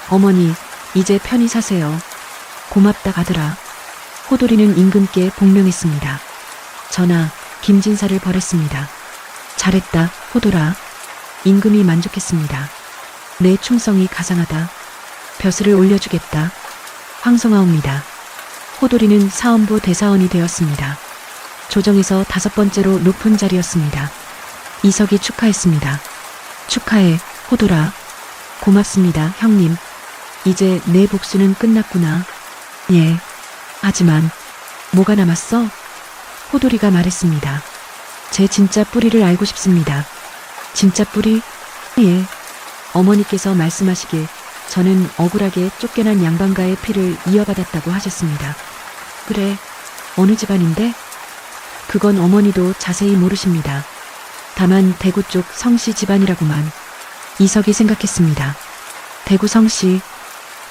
어머니, 이제 편히 사세요. 고맙다 가더라. 호돌이는 임금께 복명했습니다. 전하, 김진사를 벌했습니다. 잘했다, 호돌아. 임금이 만족했습니다. 내 충성이 가상하다. 벼슬을 올려주겠다. 황송하옵니다. 호돌이는 사헌부 대사원이 되었습니다. 조정에서 5번째로 높은 자리였습니다. 이석이 축하했습니다. 축하해, 호돌아. 고맙습니다, 형님. 이제 내 복수는 끝났구나. 예. 하지만 뭐가 남았어? 호돌이가 말했습니다. 제 진짜 뿌리를 알고 싶습니다. 진짜 뿌리? 예. 어머니께서 말씀하시길 저는 억울하게 쫓겨난 양반가의 피를 이어받았다고 하셨습니다. 그래, 어느 집안인데? 그건 어머니도 자세히 모르십니다. 다만 대구 쪽 성씨 집안이라고만. 이석이 생각했습니다. 대구 성씨,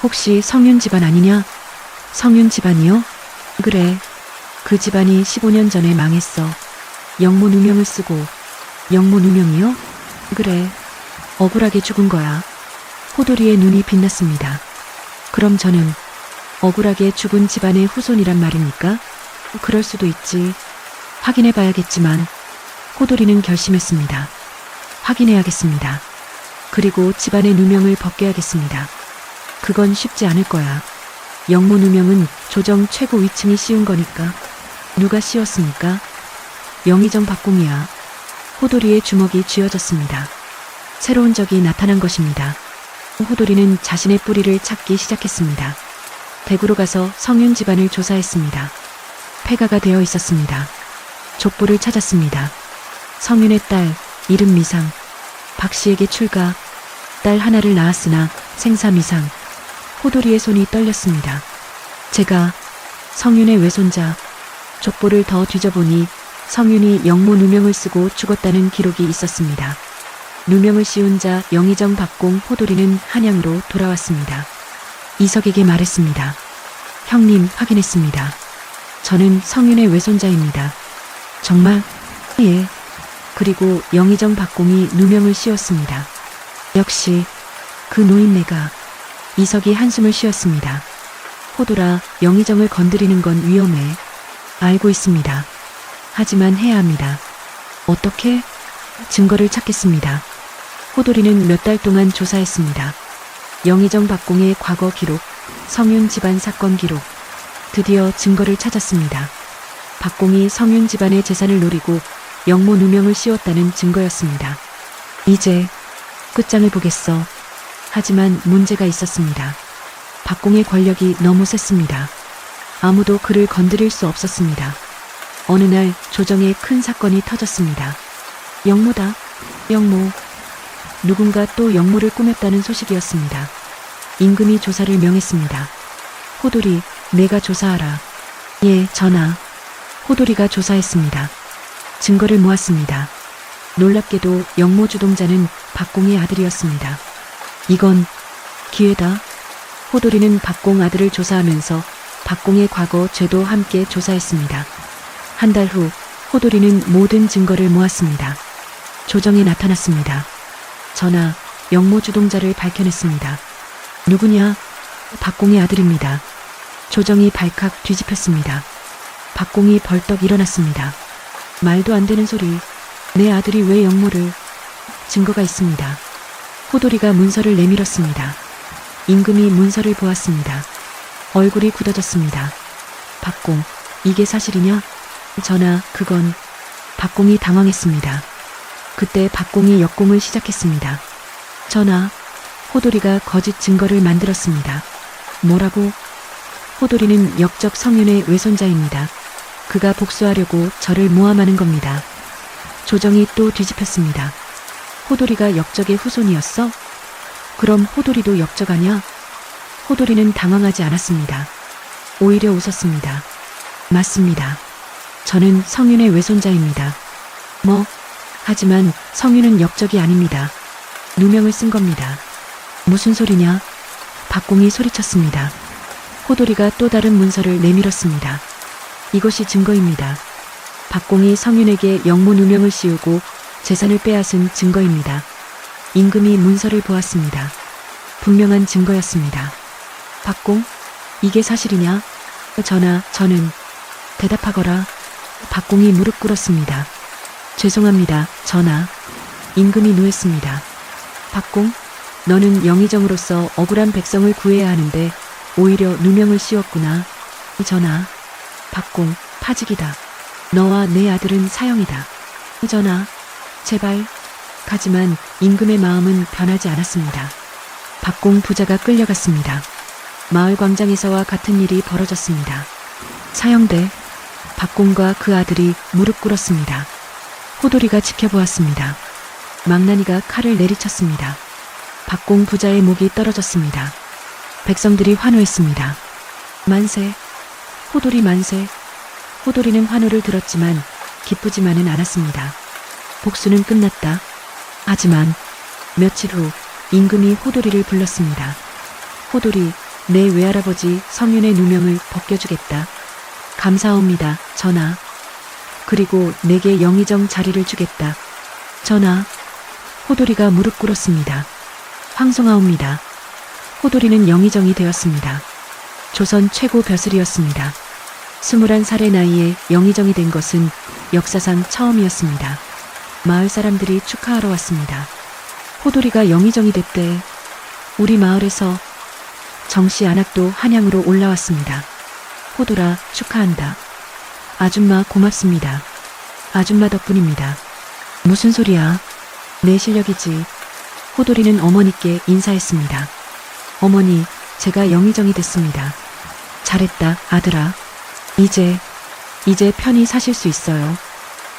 혹시 성윤 집안 아니냐? 성윤 집안이요? 그래, 그 집안이 15년 전에 망했어. 영모 누명을 쓰고. 영모 누명이요? 그래, 억울하게 죽은 거야. 호돌이의 눈이 빛났습니다. 그럼 저는 억울하게 죽은 집안의 후손이란 말입니까? 그럴 수도 있지. 확인해 봐야겠지만 호돌이는 결심했습니다. 확인해야겠습니다. 그리고 집안의 누명을 벗겨야겠습니다. 그건 쉽지 않을 거야. 영모 누명은 조정 최고 위층이 씌운 거니까. 누가 씌웠습니까? 영의정 박공이야. 호돌이의 주먹이 쥐어졌습니다. 새로운 적이 나타난 것입니다. 호돌이는 자신의 뿌리를 찾기 시작했습니다. 대구로 가서 성윤 집안을 조사했습니다. 폐가가 되어 있었습니다. 족보를 찾았습니다. 성윤의 딸, 이름 미상. 박씨에게 출가. 딸 하나를 낳았으나 생사 미상. 호돌이의 손이 떨렸습니다. 제가 성윤의 외손자. 족보를 더 뒤져보니 성윤이 영모 누명을 쓰고 죽었다는 기록이 있었습니다. 누명을 씌운 자 영의정 박공 호돌이는 한양으로 돌아왔습니다. 이석에게 말했습니다. 형님, 확인했습니다. 저는 성윤의 외손자입니다. 정말? 예. 그리고 영의정 박공이 누명을 씌웠습니다. 역시 그 노인네가. 이석이 한숨을 쉬었습니다. 호돌아, 영의정을 건드리는 건 위험해. 알고 있습니다. 하지만 해야 합니다. 어떻게? 증거를 찾겠습니다. 호돌이는 몇 달 동안 조사했습니다. 영의정 박공의 과거 기록, 성윤 집안 사건 기록. 드디어 증거를 찾았습니다. 박공이 성윤 집안의 재산을 노리고 영모 누명을 씌웠다는 증거였습니다. 이제 끝장을 보겠어. 하지만 문제가 있었습니다. 박공의 권력이 너무 셌습니다. 아무도 그를 건드릴 수 없었습니다. 어느 날 조정에 큰 사건이 터졌습니다. 영모다. 영모. 누군가 또 영모를 꾸몄다는 소식이었습니다. 임금이 조사를 명했습니다. 호돌이, 내가 조사하라. 예, 전하. 호돌이가 조사했습니다. 증거를 모았습니다. 놀랍게도 영모 주동자는 박공의 아들이었습니다. 이건 기회다. 호돌이는 박공 아들을 조사하면서 박공의 과거 죄도 함께 조사했습니다. 한 달 후 호돌이는 모든 증거를 모았습니다. 조정에 나타났습니다. 전하, 영모 주동자를 밝혀냈습니다. 누구냐? 박공의 아들입니다. 조정이 발칵 뒤집혔습니다. 박공이 벌떡 일어났습니다. 말도 안 되는 소리. 내 아들이 왜 영모를? 증거가 있습니다. 호돌이가 문서를 내밀었습니다. 임금이 문서를 보았습니다. 얼굴이 굳어졌습니다. 박공, 이게 사실이냐? 전하, 그건 박공이 당황했습니다. 그때 박공이 역공을 시작했습니다. 전하, 호돌이가 거짓 증거를 만들었습니다. 뭐라고? 호돌이는 역적 성윤의 외손자입니다. 그가 복수하려고 저를 모함하는 겁니다. 조정이 또 뒤집혔습니다. 호돌이가 역적의 후손이었어? 그럼 호돌이도 역적 아냐? 호돌이는 당황하지 않았습니다. 오히려 웃었습니다. 맞습니다. 저는 성윤의 외손자입니다. 뭐? 하지만 성윤은 역적이 아닙니다. 누명을 쓴 겁니다. 무슨 소리냐? 박공이 소리쳤습니다. 호돌이가 또 다른 문서를 내밀었습니다. 이것이 증거입니다. 박공이 성윤에게 영모 누명을 씌우고 재산을 빼앗은 증거입니다. 임금이 문서를 보았습니다. 분명한 증거였습니다. 박공? 이게 사실이냐? 전하, 저는 대답하거라. 박공이 무릎 꿇었습니다. 죄송합니다, 전하. 임금이 노했습니다. 박공, 너는 영의정으로서 억울한 백성을 구해야 하는데 오히려 누명을 씌웠구나. 전하, 박공, 파직이다. 너와 내 아들은 사형이다. 전하, 제발. 하지만 임금의 마음은 변하지 않았습니다. 박공 부자가 끌려갔습니다. 마을 광장에서와 같은 일이 벌어졌습니다. 사형대, 박공과 그 아들이 무릎 꿇었습니다. 호돌이가 지켜보았습니다. 망나니가 칼을 내리쳤습니다. 박공 부자의 목이 떨어졌습니다. 백성들이 환호했습니다. 만세, 호돌이 만세. 호돌이는 환호를 들었지만 기쁘지만은 않았습니다. 복수는 끝났다. 하지만 며칠 후 임금이 호돌이를 불렀습니다. 호돌이, 내 외할아버지 성윤의 누명을 벗겨주겠다. 감사합니다, 전하. 그리고 내게 영의정 자리를 주겠다. 전하. 호돌이가 무릎 꿇었습니다. 황송하옵니다. 호돌이는 영의정이 되었습니다. 조선 최고 벼슬이었습니다. 21살의 나이에 영의정이 된 것은 역사상 처음이었습니다. 마을 사람들이 축하하러 왔습니다. 호돌이가 영의정이 됐대. 우리 마을에서 정씨 안악도 한양으로 올라왔습니다. 호돌아, 축하한다. 아줌마 고맙습니다. 아줌마 덕분입니다. 무슨 소리야? 내 실력이지. 호돌이는 어머니께 인사했습니다. 어머니, 제가 영의정이 됐습니다. 잘했다, 아들아. 이제 편히 사실 수 있어요.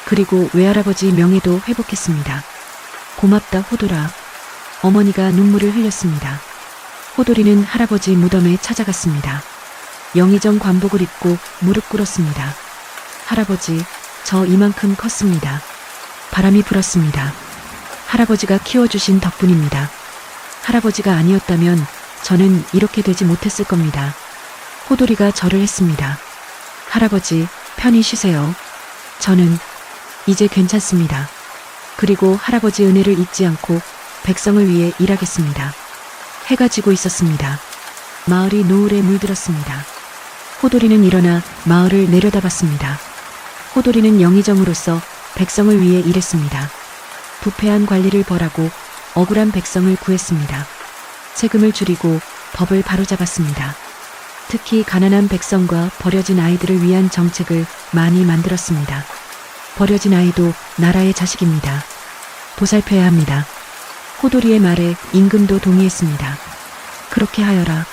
그리고 외할아버지 명예도 회복했습니다. 고맙다, 호돌아. 어머니가 눈물을 흘렸습니다. 호돌이는 할아버지 무덤에 찾아갔습니다. 영의정 관복을 입고 무릎 꿇었습니다. 할아버지, 저 이만큼 컸습니다. 바람이 불었습니다. 할아버지가 키워주신 덕분입니다. 할아버지가 아니었다면 저는 이렇게 되지 못했을 겁니다. 호돌이가 절을 했습니다. 할아버지, 편히 쉬세요. 저는 이제 괜찮습니다. 그리고 할아버지 은혜를 잊지 않고 백성을 위해 일하겠습니다. 해가 지고 있었습니다. 마을이 노을에 물들었습니다. 호돌이는 일어나 마을을 내려다봤습니다. 호돌이는 영의정으로서 백성을 위해 일했습니다. 부패한 관리를 벌하고 억울한 백성을 구했습니다. 세금을 줄이고 법을 바로잡았습니다. 특히 가난한 백성과 버려진 아이들을 위한 정책을 많이 만들었습니다. 버려진 아이도 나라의 자식입니다. 보살펴야 합니다. 호돌이의 말에 임금도 동의했습니다. 그렇게 하여라.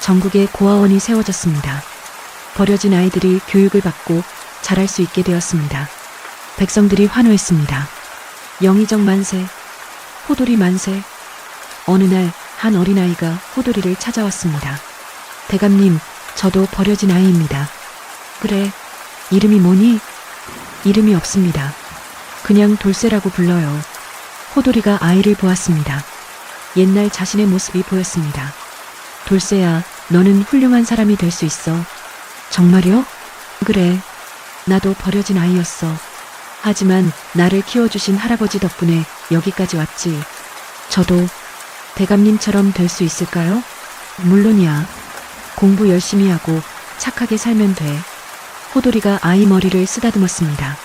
전국에 고아원이 세워졌습니다. 버려진 아이들이 교육을 받고 자랄 수 있게 되었습니다. 백성들이 환호했습니다. 영의정 만세, 호돌이 만세. 어느 날 한 어린아이가 호돌이를 찾아왔습니다. 대감님, 저도 버려진 아이입니다. 그래, 이름이 뭐니? 이름이 없습니다. 그냥 돌쇠라고 불러요. 호돌이가 아이를 보았습니다. 옛날 자신의 모습이 보였습니다. 돌쇠야, 너는 훌륭한 사람이 될 수 있어. 정말요? 그래, 나도 버려진 아이였어. 하지만 나를 키워주신 할아버지 덕분에 여기까지 왔지. 저도 대감님처럼 될 수 있을까요? 물론이야. 공부 열심히 하고 착하게 살면 돼. 호돌이가 아이 머리를 쓰다듬었습니다.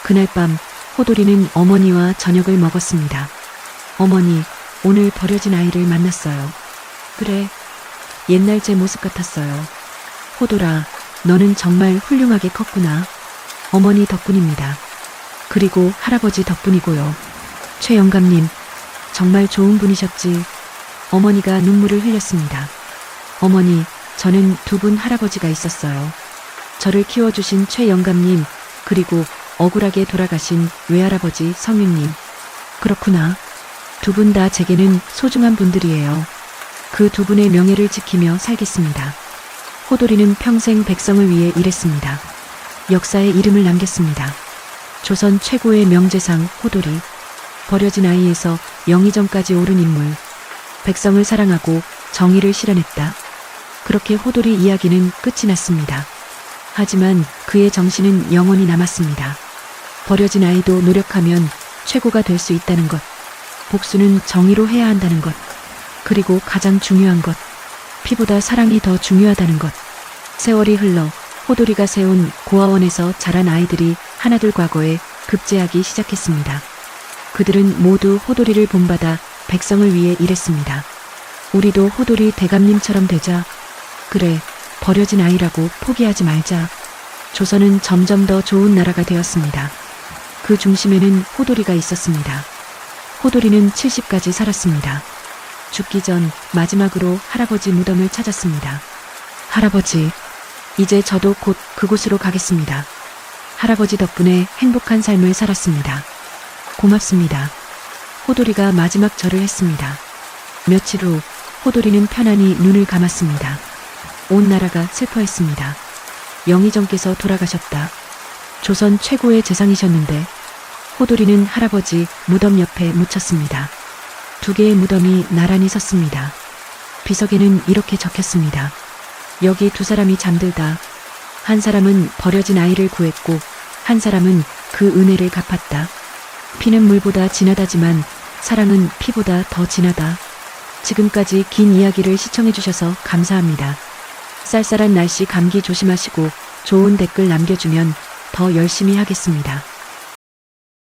그날 밤 호돌이는 어머니와 저녁을 먹었습니다. 어머니, 오늘 버려진 아이를 만났어요. 그래, 옛날 제 모습 같았어요. 호돌아, 너는 정말 훌륭하게 컸구나. 어머니 덕분입니다. 그리고 할아버지 덕분이고요. 최 영감님, 정말 좋은 분이셨지. 어머니가 눈물을 흘렸습니다. 어머니, 저는 두 분 할아버지가 있었어요. 저를 키워주신 최 영감님, 그리고 억울하게 돌아가신 외할아버지 성윤님. 그렇구나. 두 분 다 제게는 소중한 분들이에요. 그 두 분의 명예를 지키며 살겠습니다. 호돌이는 평생 백성을 위해 일했습니다. 역사에 이름을 남겼습니다. 조선 최고의 명재상 호돌이. 버려진 아이에서 영의정까지 오른 인물. 백성을 사랑하고 정의를 실현했다. 그렇게 호돌이 이야기는 끝이 났습니다. 하지만 그의 정신은 영원히 남았습니다. 버려진 아이도 노력하면 최고가 될 수 있다는 것. 복수는 정의로 해야 한다는 것. 그리고 가장 중요한 것. 피보다 사랑이 더 중요하다는 것. 세월이 흘러 호돌이가 세운 고아원에서 자란 아이들이 하나둘 과거에 급제하기 시작했습니다. 그들은 모두 호돌이를 본받아 백성을 위해 일했습니다. 우리도 호돌이 대감님처럼 되자. 그래, 버려진 아이라고 포기하지 말자. 조선은 점점 더 좋은 나라가 되었습니다. 그 중심에는 호돌이가 있었습니다. 호돌이는 70까지 살았습니다. 죽기 전 마지막으로 할아버지 무덤을 찾았습니다. 할아버지, 이제 저도 곧 그곳으로 가겠습니다. 할아버지 덕분에 행복한 삶을 살았습니다. 고맙습니다. 호돌이가 마지막 절을 했습니다. 며칠 후 호돌이는 편안히 눈을 감았습니다. 온 나라가 슬퍼했습니다. 영의정께서 돌아가셨다. 조선 최고의 재상이셨는데. 호돌이는 할아버지 무덤 옆에 묻혔습니다. 두 개의 무덤이 나란히 섰습니다. 비석에는 이렇게 적혔습니다. 여기 두 사람이 잠들다. 한 사람은 버려진 아이를 구했고 한 사람은 그 은혜를 갚았다. 피는 물보다 진하다지만 사랑은 피보다 더 진하다. 지금까지 긴 이야기를 시청해주셔서 감사합니다. 쌀쌀한 날씨 감기 조심하시고 좋은 댓글 남겨주면 더 열심히 하겠습니다.